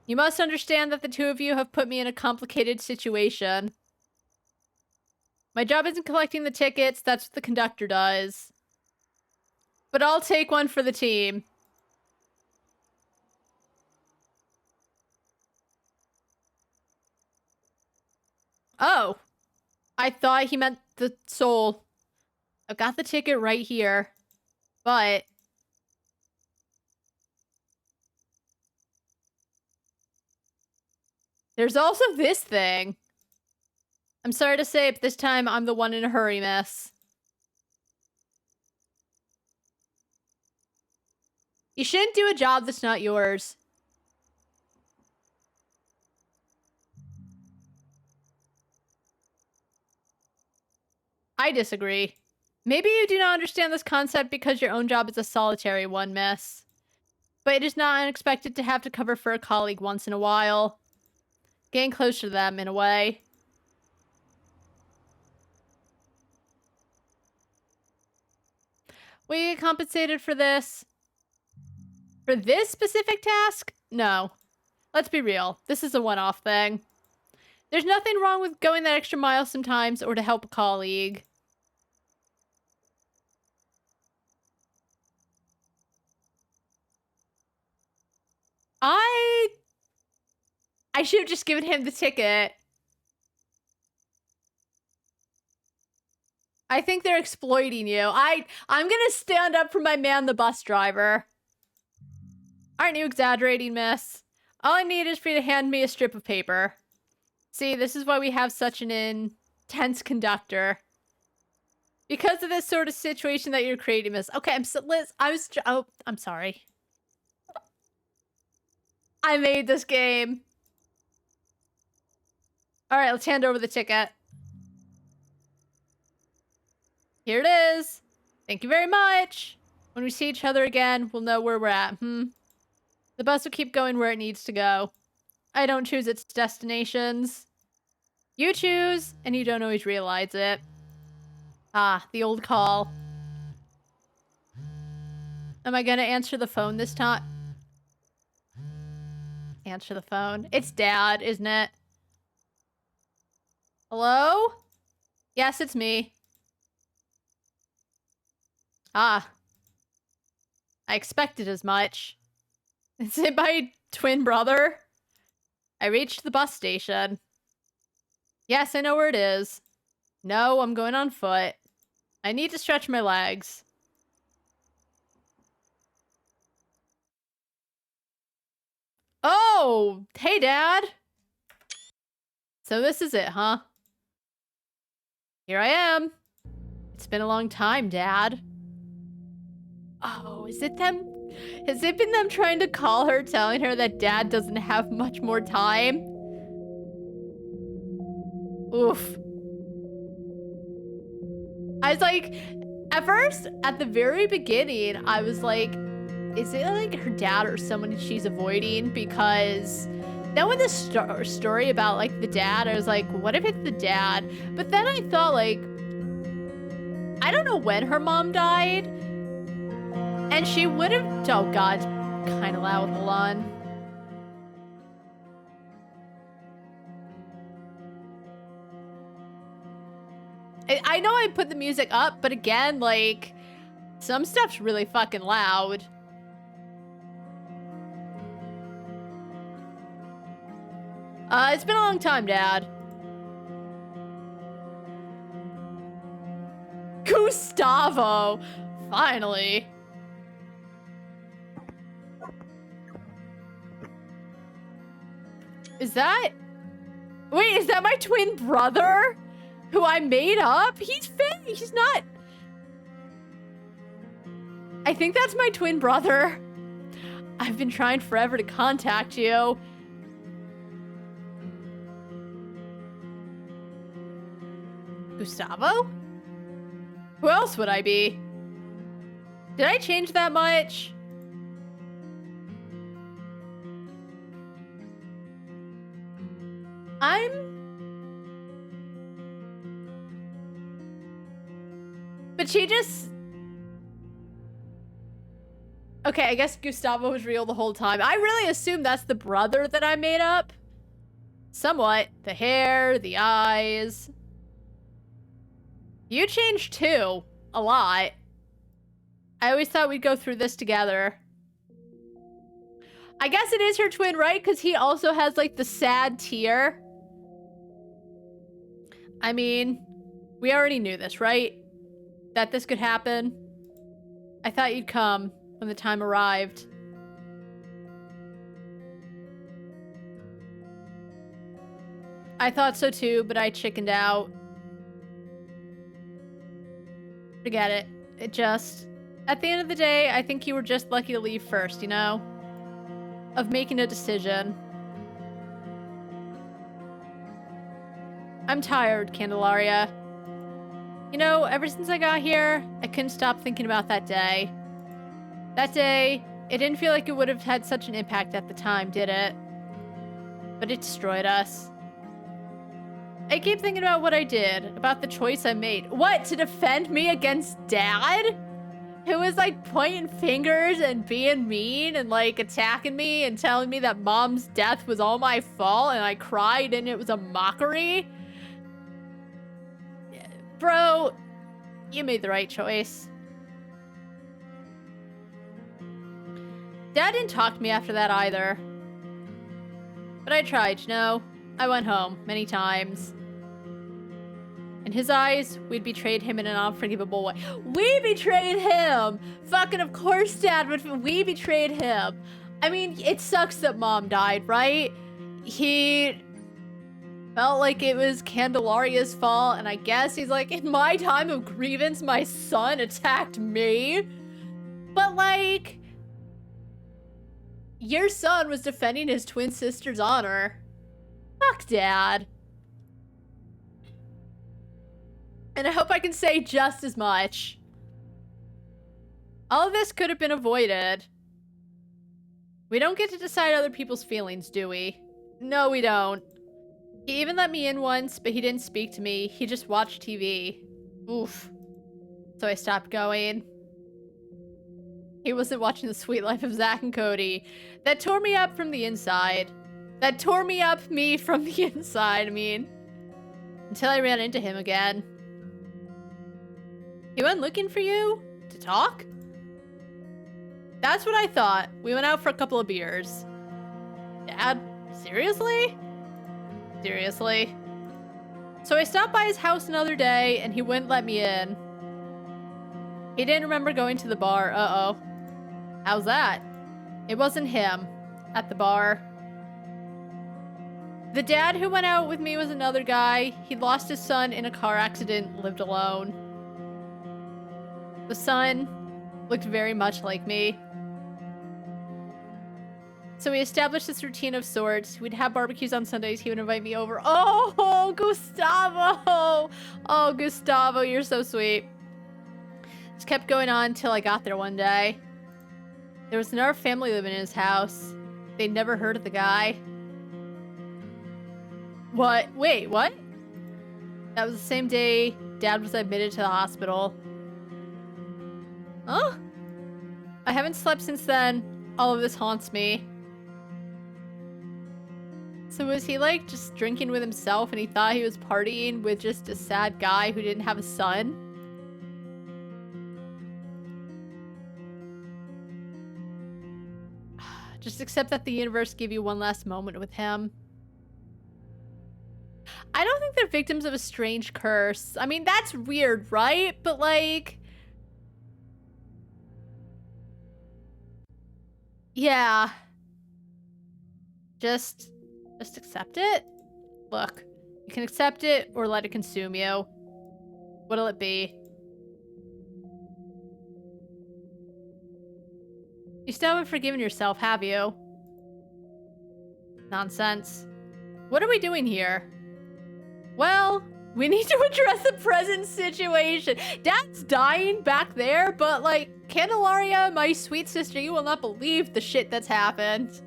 You must understand that the two of you have put me in a complicated situation. My job isn't collecting the tickets, that's what the conductor does. But I'll take one for the team. Oh. I thought he meant the soul. I've got the ticket right here. But... there's also this thing. I'm sorry to say, but this time I'm the one in a hurry, miss. You shouldn't do a job that's not yours. I disagree. Maybe you do not understand this concept because your own job is a solitary one, miss. But it is not unexpected to have to cover for a colleague once in a while. Getting close to them, in a way. Will you get compensated for this? For this specific task? No. Let's be real. This is a one-off thing. There's nothing wrong with going that extra mile sometimes or to help a colleague. I should have just given him the ticket. I think they're exploiting you. I'm gonna stand up for my man, the bus driver. Aren't you exaggerating, miss? All I need is for you to hand me a strip of paper. See, this is why we have such an intense conductor. Because of this sort of situation that you're creating, miss. Okay, Liz, I'm sorry. I made this game. All right, let's hand over the ticket. Here it is. Thank you very much. When we see each other again, we'll know where we're at, The bus will keep going where it needs to go. I don't choose its destinations. You choose, and you don't always realize it. Ah, the old call. Am I gonna answer the phone this time? Answer the phone. It's Dad, isn't it? Hello? Yes, it's me. Ah. I expected as much. Is it my twin brother? I reached the bus station. Yes, I know where it is. No, I'm going on foot. I need to stretch my legs. Oh! Hey, Dad! So this is it, huh? Here I am. It's been a long time, Dad. Oh, is it them? Has it been them trying to call her, telling her that Dad doesn't have much more time? Oof. I was like, at first, at the very beginning, I was like, is it like her dad or someone she's avoiding? Because then with the story about like the dad, I was like, what if it's the dad? But then I thought like, I don't know when her mom died. And she would have, oh God, kind of loud, hold on. I know I put the music up, but again, like, some stuff's really fucking loud. It's been a long time, Dad. Gustavo! Finally. Is that... Wait, is that my twin brother? Who I made up? He's fake. He's not... I think that's my twin brother. I've been trying forever to contact you. Gustavo? Who else would I be? Did I change that much? But she just... Okay, I guess Gustavo was real the whole time. I really assume that's the brother that I made up. Somewhat. The hair, the eyes. You changed too. A lot. I always thought we'd go through this together. I guess it is her twin, right? Because he also has, like, the sad tear. I mean, we already knew this, right? That this could happen. I thought you'd come when the time arrived. I thought so too, but I chickened out. Forget it. It just... At the end of the day, I think you were just lucky to leave first, you know? Of making a decision. I'm tired, Candelaria. You know, ever since I got here, I couldn't stop thinking about that day. That day, it didn't feel like it would have had such an impact at the time, did it? But it destroyed us. I keep thinking about what I did, about the choice I made. What, to defend me against Dad? who was like pointing fingers and being mean and like attacking me and telling me that mom's death was all my fault and I cried and it was a mockery. Bro, you made the right choice. Dad didn't talk to me after that either. But I tried, you know? I went home many times. In his eyes, we'd betrayed him in an unforgivable way. We betrayed him! Fucking of course, Dad, we betrayed him. I mean, it sucks that Mom died, right? He felt like it was Candelaria's fault, and I guess he's like, in my time of grievance, my son attacked me. But like, your son was defending his twin sister's honor. Fuck, Dad. And I hope I can say just as much. All of this could have been avoided. We don't get to decide other people's feelings, do we? No, we don't. He even let me in once, but he didn't speak to me. He just watched TV. Oof. So I stopped going. He wasn't watching The Sweet Life of Zach and Cody. That tore me up from the inside. That tore me up from the inside, I mean. Until I ran into him again. He went looking for you? To talk? That's what I thought. We went out for a couple of beers. Dad? Seriously? Seriously? So I stopped by his house another day, and he wouldn't let me in. He didn't remember going to the bar. Uh-oh. How's that? It wasn't him. At the bar. The dad who went out with me was another guy. He'd lost his son in a car accident and lived alone. The son looked very much like me. So we established this routine of sorts. We'd have barbecues on Sundays. He would invite me over. Oh, Gustavo! Oh, Gustavo, you're so sweet. Just kept going on until I got there one day. There was another family living in his house. They'd never heard of the guy. What? Wait, what? That was the same day Dad was admitted to the hospital. Huh? I haven't slept since then. All of this haunts me. So was he like just drinking with himself and he thought he was partying with just a sad guy who didn't have a son? Just accept that the universe gave you one last moment with him. I don't think they're victims of a strange curse. I mean, that's weird, right? But like... yeah. Just accept it? Look, you can accept it or let it consume you. What'll it be? You still haven't forgiven yourself, have you? Nonsense. What are we doing here? Well, we need to address the present situation. Dad's dying back there, but like, Candelaria, my sweet sister, you will not believe the shit that's happened.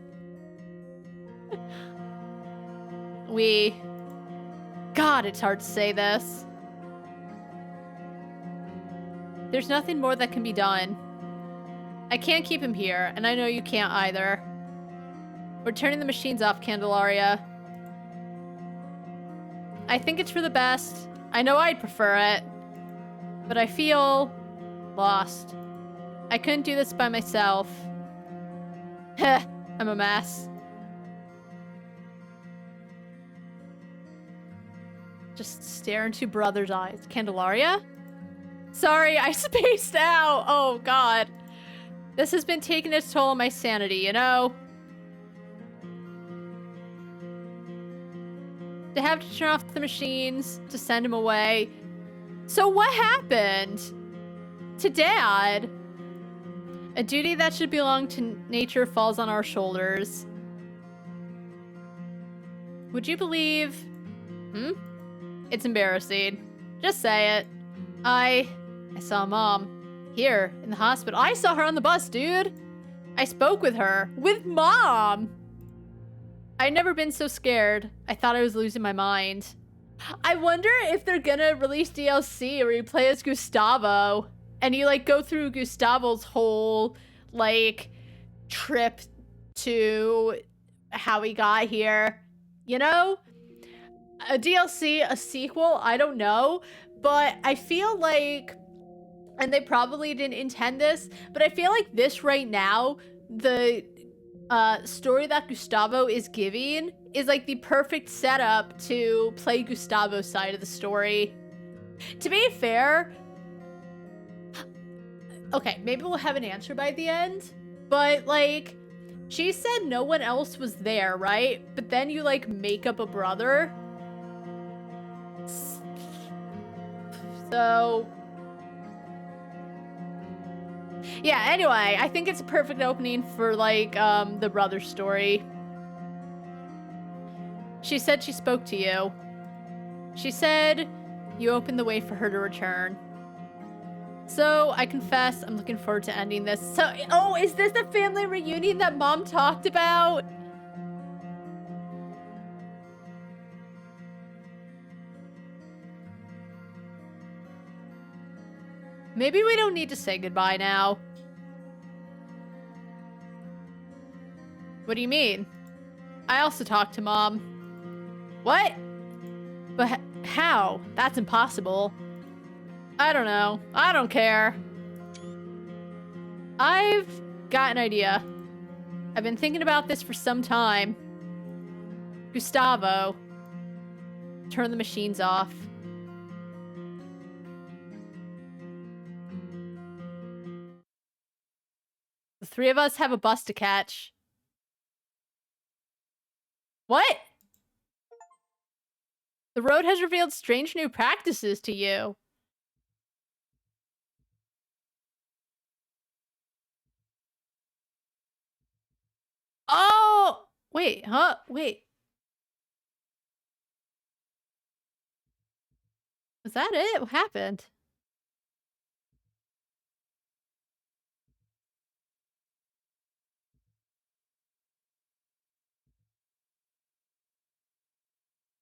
God, it's hard to say this. There's nothing more that can be done. I can't keep him here, and I know you can't either. We're turning the machines off, Candelaria. I think it's for the best. I know I'd prefer it. But I feel lost. I couldn't do this by myself. Heh, I'm a mess. Just stare into brother's eyes. Candelaria? Sorry, I spaced out. Oh, God. This has been taking its toll on my sanity, you know? To have to turn off the machines, to send him away. So what happened to Dad? A duty that should belong to nature falls on our shoulders. Would you believe... It's embarrassing. Just say it. I saw Mom. Here, in the hospital. I saw her on the bus, dude. I spoke with her. With Mom! I'd never been so scared. I thought I was losing my mind. I wonder if they're gonna release DLC where you play as Gustavo and you like go through Gustavo's whole like trip to how he got here, you know? A DLC, a sequel, I don't know, but I feel like, and they probably didn't intend this, but I feel like this right now, the story that Gustavo is giving is like the perfect setup to play Gustavo's side of the story. To be fair, okay, maybe we'll have an answer by the end, but like, she said no one else was there, right? But then you like make up a brother. So yeah, anyway, I think it's a perfect opening for like the brother story. She said she spoke to you. She said you opened the way for her to return. So I confess, I'm looking forward to ending this. So, oh, is this the family reunion that Mom talked about? Maybe we don't need to say goodbye now. What do you mean? I also talked to Mom. What? But how? That's impossible. I don't know. I don't care. I've got an idea. I've been thinking about this for some time. Gustavo, turn the machines off. The three of us have a bus to catch. What? The road has revealed strange new practices to you. Oh! Wait, huh? Wait. Was that it? What happened?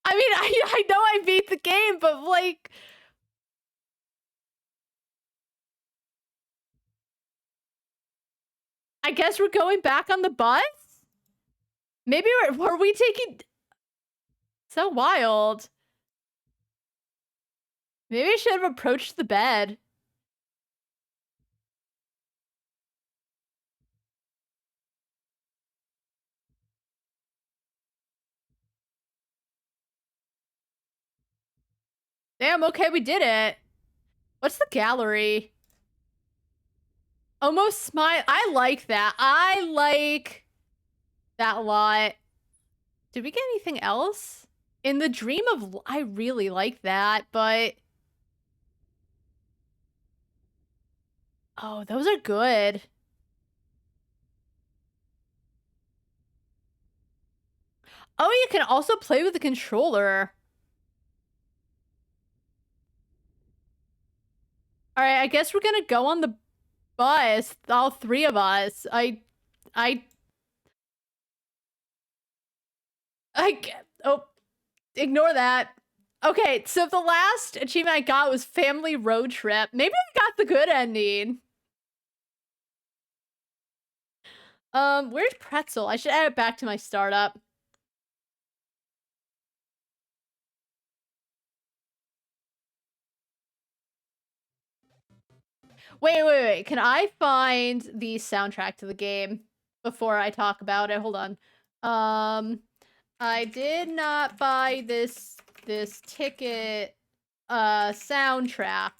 I mean, I know I beat the game, but like... I guess we're going back on the bus? Maybe were we taking... So wild. Maybe I should have approached the bed. Damn, okay, we did it. What's the gallery? Almost smile. I like that. I like that a lot. Did we get anything else? In the dream of... I really like that, but... Oh, those are good. Oh, you can also play with the controller. Alright, I guess we're gonna go on the bus. All three of us. Oh, ignore that. Okay, so the last achievement I got was family road trip. Maybe I got the good ending. Where's Pretzel? I should add it back to my startup. Wait. Can I find the soundtrack to the game before I talk about it? Hold on. I did not buy this ticket soundtrack.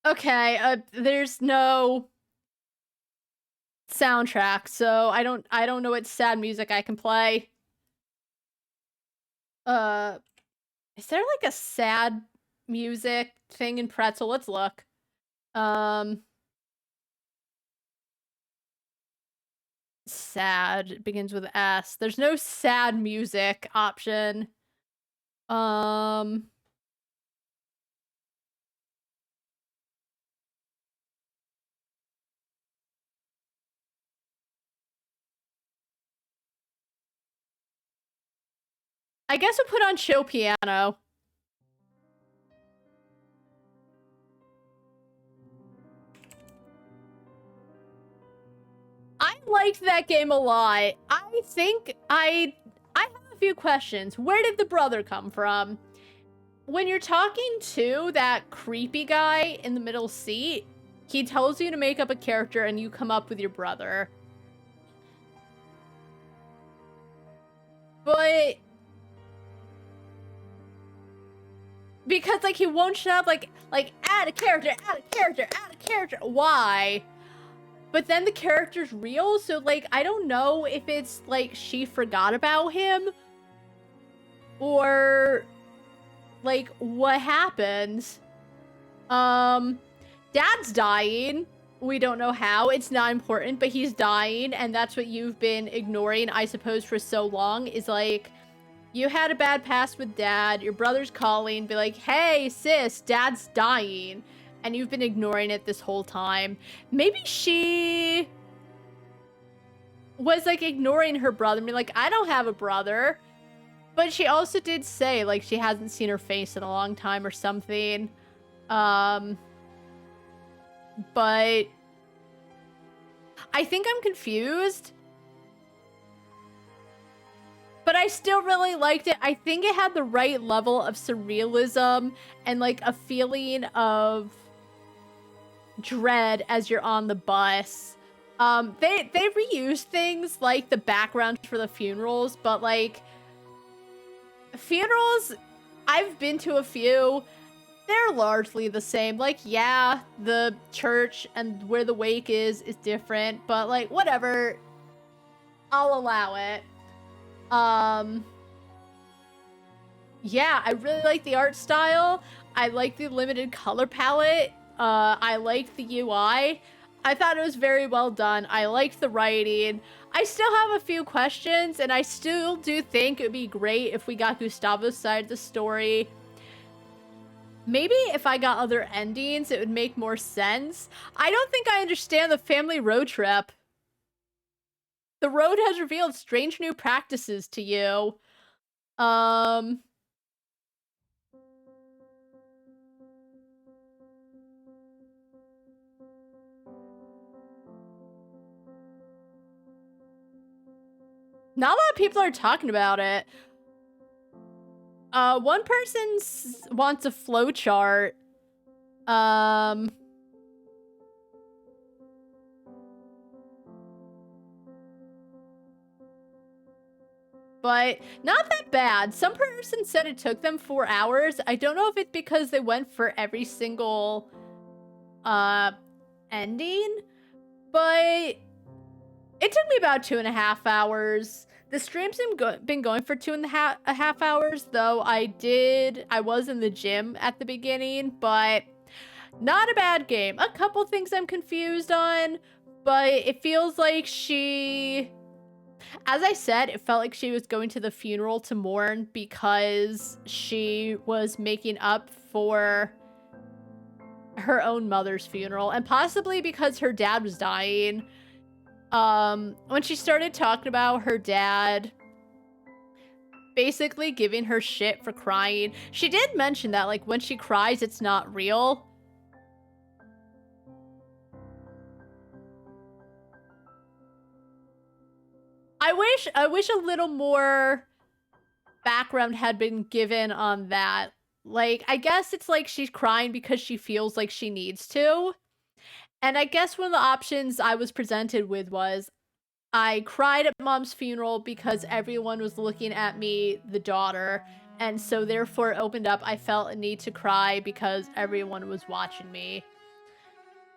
Okay, there's no soundtrack, so I don't know what sad music I can play. Is there like a sad music thing in Pretzel? Let's look. Sad. It begins with S. There's no sad music option. I guess we'll put on Chill Piano. I liked that game a lot. I think I have a few questions. Where did the brother come from? When you're talking to that creepy guy in the middle seat, he tells you to make up a character and you come up with your brother. But because like he won't shut up, like add a character, add a character, add a character. Why? But then the character's real, so like I don't know if it's like she forgot about him or like what happens. Dad's dying. We don't know how. It's not important, but he's dying, and that's what you've been ignoring, I suppose, for so long, is like, you had a bad past with Dad, your brother's calling, be like, hey, sis, Dad's dying, and you've been ignoring it this whole time. Maybe she was, like, ignoring her brother, and be like, I don't have a brother, but she also did say, like, she hasn't seen her face in a long time or something. But I think I'm confused. But I still really liked it. I think it had the right level of surrealism and like a feeling of dread as you're on the bus. They reused things like the background for the funerals, but like funerals, I've been to a few. They're largely the same. Like, yeah, the church and where the wake is different, but like, whatever. I'll allow it. Yeah, I really like the art style. I like the limited color palette. I liked the UI. I thought it was very well done. I liked the writing. I still have a few questions, and I still do think it would be great if we got Gustavo's side of the story. Maybe if I got other endings, it would make more sense. I don't think I understand the family road trip. The road has revealed strange new practices to you. Not a lot of people are talking about it. One person wants a flowchart. But not that bad. Some person said it took them 4 hours. I don't know if it's because they went for every single, ending, but it took me about 2.5 hours. The stream's been going for 2.5 hours, though I was in the gym at the beginning, but not a bad game. A couple things I'm confused on, but it feels like she... As I said, it felt like she was going to the funeral to mourn because she was making up for her own mother's funeral, and possibly because her dad was dying. When she started talking about her dad basically giving her shit for crying, she did mention that, like, when she cries, it's not real. I wish a little more background had been given on that. Like, I guess it's like she's crying because she feels like she needs to. And I guess one of the options I was presented with was, I cried at Mom's funeral because everyone was looking at me, the daughter, and so therefore it opened up. I felt a need to cry because everyone was watching me.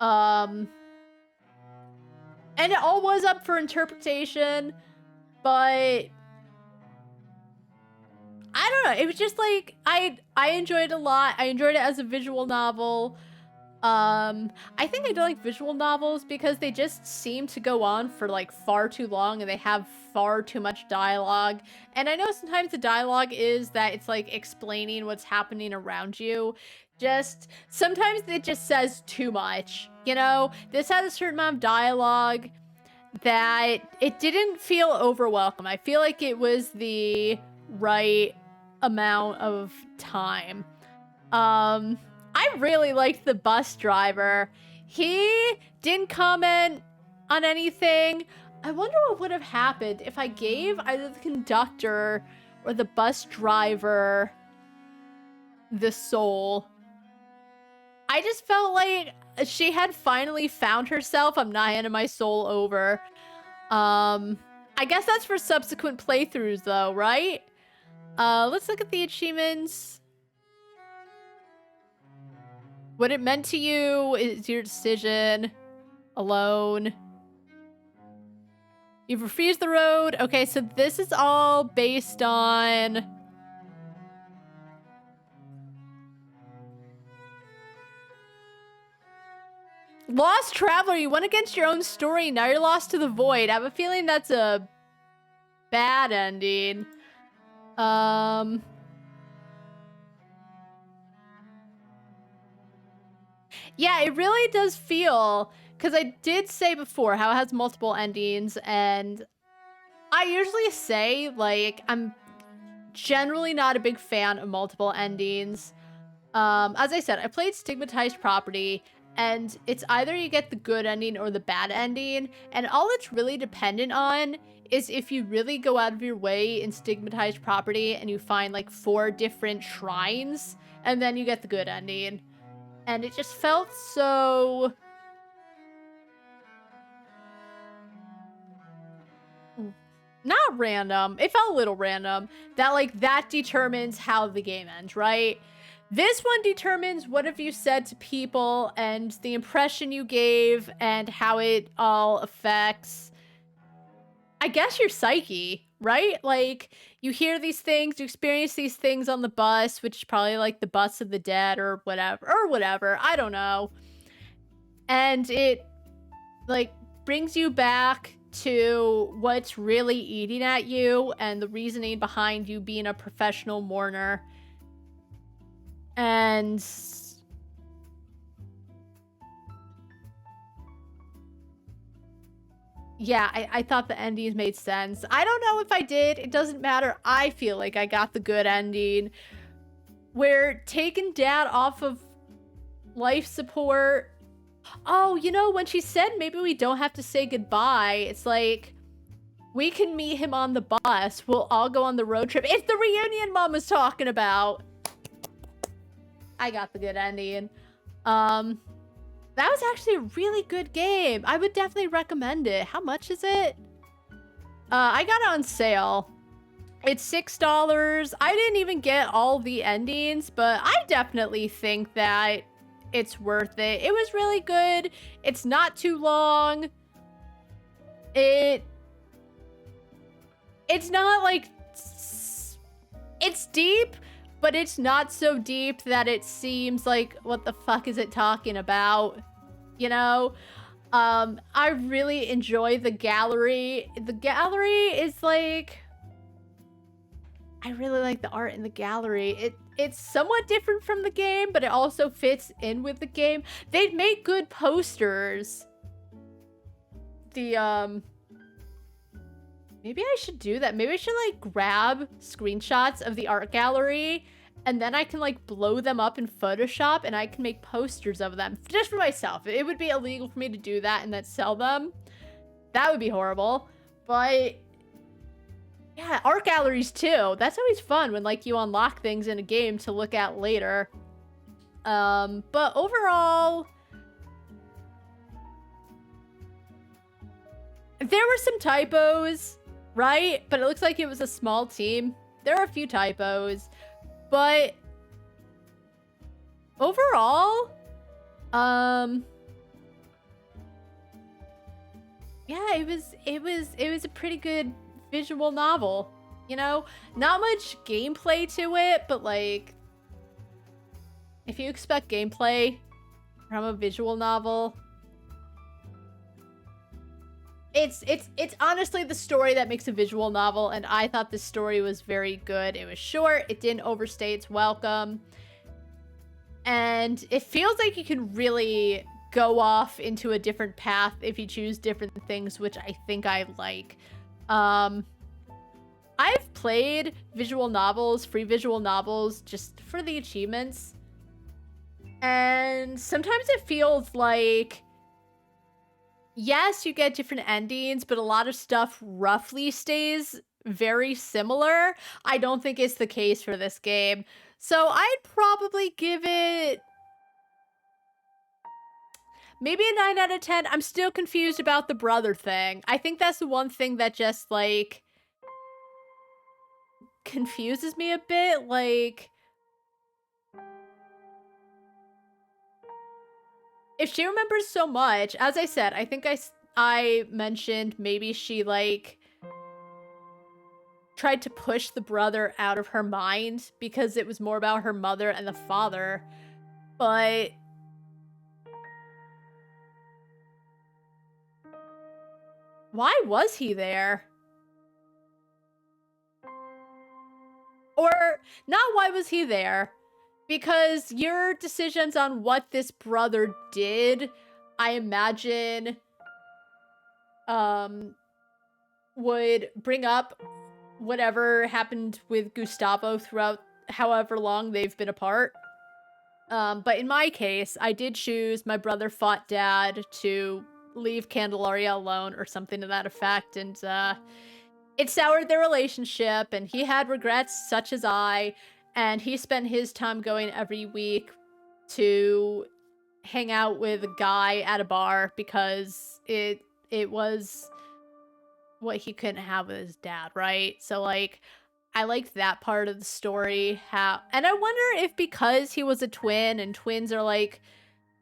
And it all was up for interpretation, but I don't know. It was just like, I enjoyed it a lot. I enjoyed it as a visual novel. I think I don't like visual novels because they just seem to go on for like far too long and they have far too much dialogue. And I know sometimes the dialogue is that it's like explaining what's happening around you. Just sometimes it just says too much, you know? This had a certain amount of dialogue that it didn't feel overwhelming. I feel like it was the right amount of time. I really liked the bus driver. He didn't comment on anything. I wonder what would have happened if I gave either the conductor or the bus driver the soul. I just felt like she had finally found herself. I'm not handing my soul over. I guess that's for subsequent playthroughs though, right? Let's look at the achievements. What it meant to you is your decision. Alone. You've refused the road. Okay, so this is all based on... Lost Traveler, you went against your own story. Now you're lost to the void. I have a feeling that's a bad ending. Yeah, it really does feel, because I did say before how it has multiple endings, and I usually say, like, I'm generally not a big fan of multiple endings. As I said, I played Stigmatized Property, and it's either you get the good ending or the bad ending, and all it's really dependent on is if you really go out of your way in Stigmatized Property and you find like 4 different shrines, and then you get the good ending. And it just felt so... not random. It felt a little random. That, like, that determines how the game ends, right? This one determines what have you said to people and the impression you gave and how it all affects, I guess, your psyche, right? Like, you hear these things, you experience these things on the bus, which is probably like the bus of the dead or whatever. I don't know. And it, like, brings you back to what's really eating at you and the reasoning behind you being a professional mourner. And yeah, I thought the endings made sense. I don't know if I did. It doesn't matter. I feel like I got the good ending. We're taking Dad off of life support. Oh, you know, when she said maybe we don't have to say goodbye, it's like, we can meet him on the bus. We'll all go on the road trip. It's the reunion Mom was talking about. I got the good ending. That was actually a really good game. I would definitely recommend it. How much is it? I got it on sale. It's $6. I didn't even get all the endings, but I definitely think that it's worth it. It was really good. It's not too long. It's not like... it's deep, but it's not so deep that it seems like, what the fuck is it talking about? You know? I really enjoy the gallery. The gallery is like... I really like the art in the gallery. It's somewhat different from the game, but it also fits in with the game. They'd make good posters. The, maybe I should do that. Maybe I should, like, grab screenshots of the art gallery, and then I can, like, blow them up in Photoshop, and I can make posters of them. Just for myself. It would be illegal for me to do that and then sell them. That would be horrible. But... yeah, art galleries too. That's always fun when, like, you unlock things in a game to look at later. But overall... there were some typos, right? But it looks like it was a small team. There are a few typos. But... overall... yeah, it was a pretty good... visual novel, you know? Not much gameplay to it, but like, if you expect gameplay from a visual novel, it's honestly the story that makes a visual novel, and I thought the story was very good. It was short, it didn't overstay its welcome, and it feels like you can really go off into a different path if you choose different things, which I think I like. I've played visual novels, free visual novels, just for the achievements. And sometimes it feels like, yes, you get different endings, but a lot of stuff roughly stays very similar. I don't think it's the case for this game. So I'd probably give it maybe a 9 out of 10. I'm still confused about the brother thing. I think that's the one thing that just, like, confuses me a bit. Like, if she remembers so much, as I said, I think I mentioned maybe she, like, tried to push the brother out of her mind because it was more about her mother and the father. But why was he there? Or not why was he there? Because your decisions on what this brother did, I imagine, would bring up whatever happened with Gustavo throughout however long they've been apart. But in my case, I did choose my brother fought dad to leave Candelaria alone or something to that effect, and it soured their relationship, and he had regrets such as I, and he spent his time going every week to hang out with a guy at a bar because it was what he couldn't have with his dad, right? So, like, I liked that part of the story. And I wonder if because he was a twin, and twins are, like,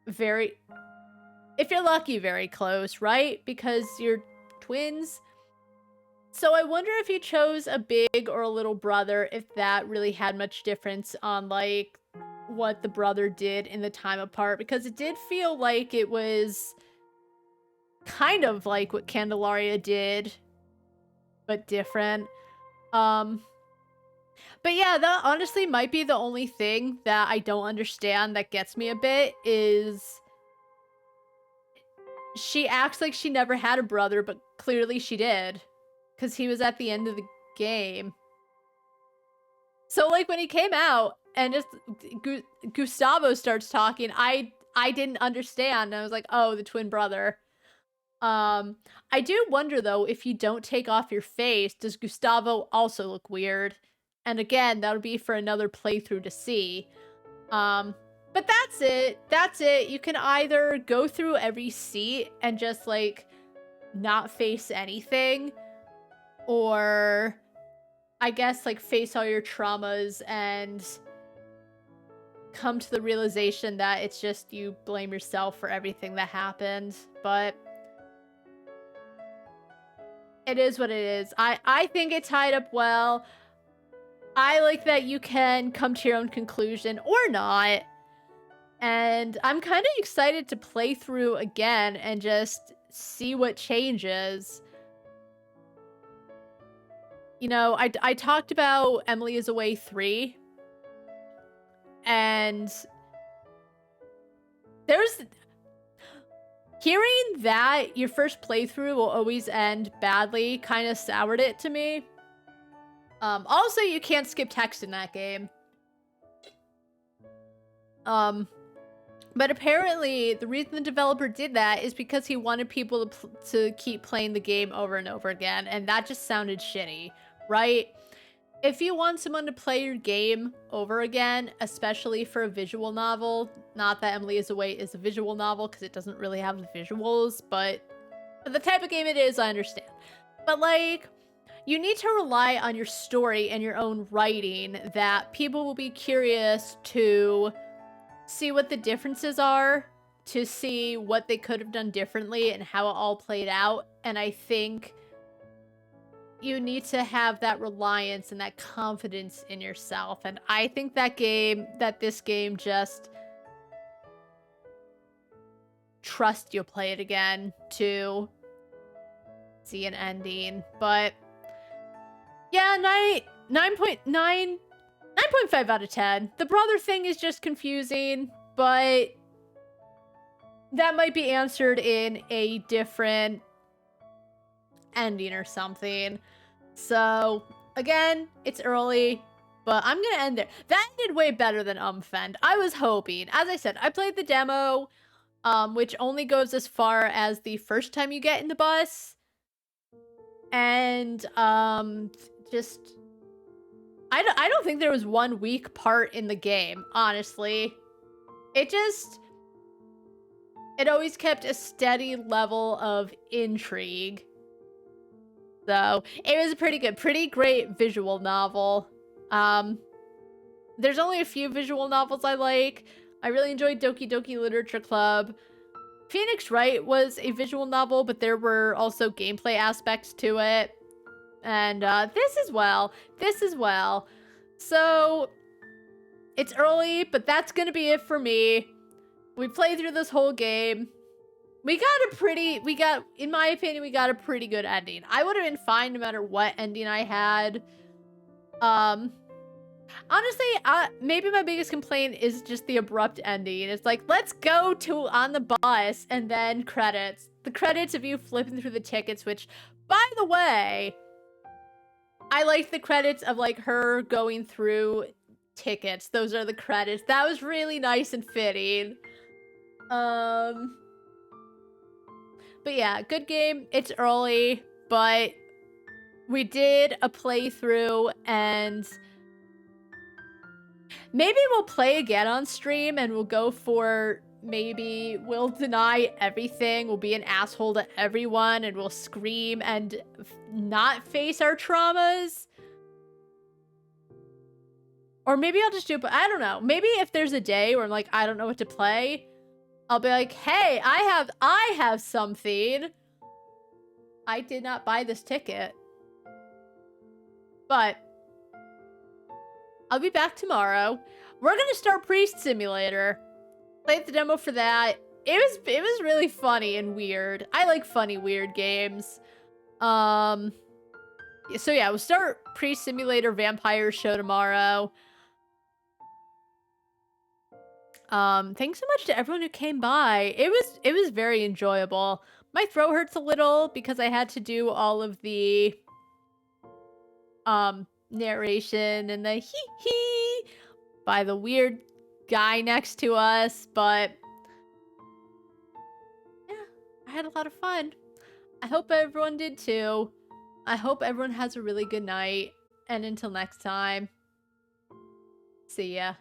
very, if you're lucky, very close, right? Because you're twins. So I wonder if he chose a big or a little brother, if that really had much difference on, like, what the brother did in the time apart, because it did feel like it was kind of like what Candelaria did, but different. But yeah, that honestly might be the only thing that I don't understand that gets me a bit, is she acts like she never had a brother, but clearly she did, because he was at the end of the game. So, like, when he came out and just Gustavo starts talking, I didn't understand. I was like, oh, the twin brother. I do wonder, though, if you don't take off your face, does Gustavo also look weird? And again, that'll be for another playthrough to see. But that's it. That's it. You can either go through every seat and just, like, not face anything, or I guess, like, face all your traumas and come to the realization that it's just you blame yourself for everything that happened. But it is what it is. I think it tied up well. I like that you can come to your own conclusion or not. And I'm kind of excited to play through again and just see what changes. You know, I talked about Emily is Away 3. And there's... hearing that your first playthrough will always end badly kind of soured it to me. Also, you can't skip text in that game. But apparently, the reason the developer did that is because he wanted people to keep playing the game over and over again, and that just sounded shitty, right? If you want someone to play your game over again, especially for a visual novel, not that Emily is Away is a visual novel, because it doesn't really have the visuals, but for the type of game it is, I understand. But, like, you need to rely on your story and your own writing, that people will be curious to see what the differences are, to see what they could have done differently and how it all played out. And I think you need to have that reliance and that confidence in yourself. And I think that this game just trust you'll play it again to see an ending. But yeah, 9.5 out of 10. The brother thing is just confusing, but that might be answered in a different ending or something. So Again, it's early, but I'm gonna end there. That ended way better than Umfend. I was hoping. As I said, I played the demo, which only goes as far as the first time you get in the bus. And, just... I don't think there was one weak part in the game, honestly. It always kept a steady level of intrigue. So, it was pretty great visual novel. There's only a few visual novels I like. I really enjoyed Doki Doki Literature Club. Phoenix Wright was a visual novel, but there were also gameplay aspects to it. And this as well. So, it's early, but that's gonna be it for me. We played through this whole game. In my opinion, we got a pretty good ending. I would have been fine no matter what ending I had. Honestly, maybe my biggest complaint is just the abrupt ending. It's like, let's go to on the bus, and then credits. The credits of you flipping through the tickets, which, by the way, I liked the credits of, like, her going through tickets. Those are the credits. That was really nice and fitting. But yeah, good game. It's early, but we did a playthrough, and maybe we'll play again on stream, and we'll go for, maybe we'll deny everything, we'll be an asshole to everyone, and we'll scream and not face our traumas. Or maybe I'll just do it, but I don't know. Maybe if there's a day where I'm like, I don't know what to play, I'll be like, hey, I have something. I did not buy this ticket. But I'll be back tomorrow. We're gonna start Priest Simulator. Played the demo for that. It was really funny and weird. I like funny, weird games. So yeah, we'll start Priest Simulator Vampire Show tomorrow. Thanks so much to everyone who came by. It was very enjoyable. My throat hurts a little because I had to do all of the narration and the hee by the weird guy next to us, but yeah, I had a lot of fun. I hope everyone did too. I hope everyone has a really good night, and until next time, see ya.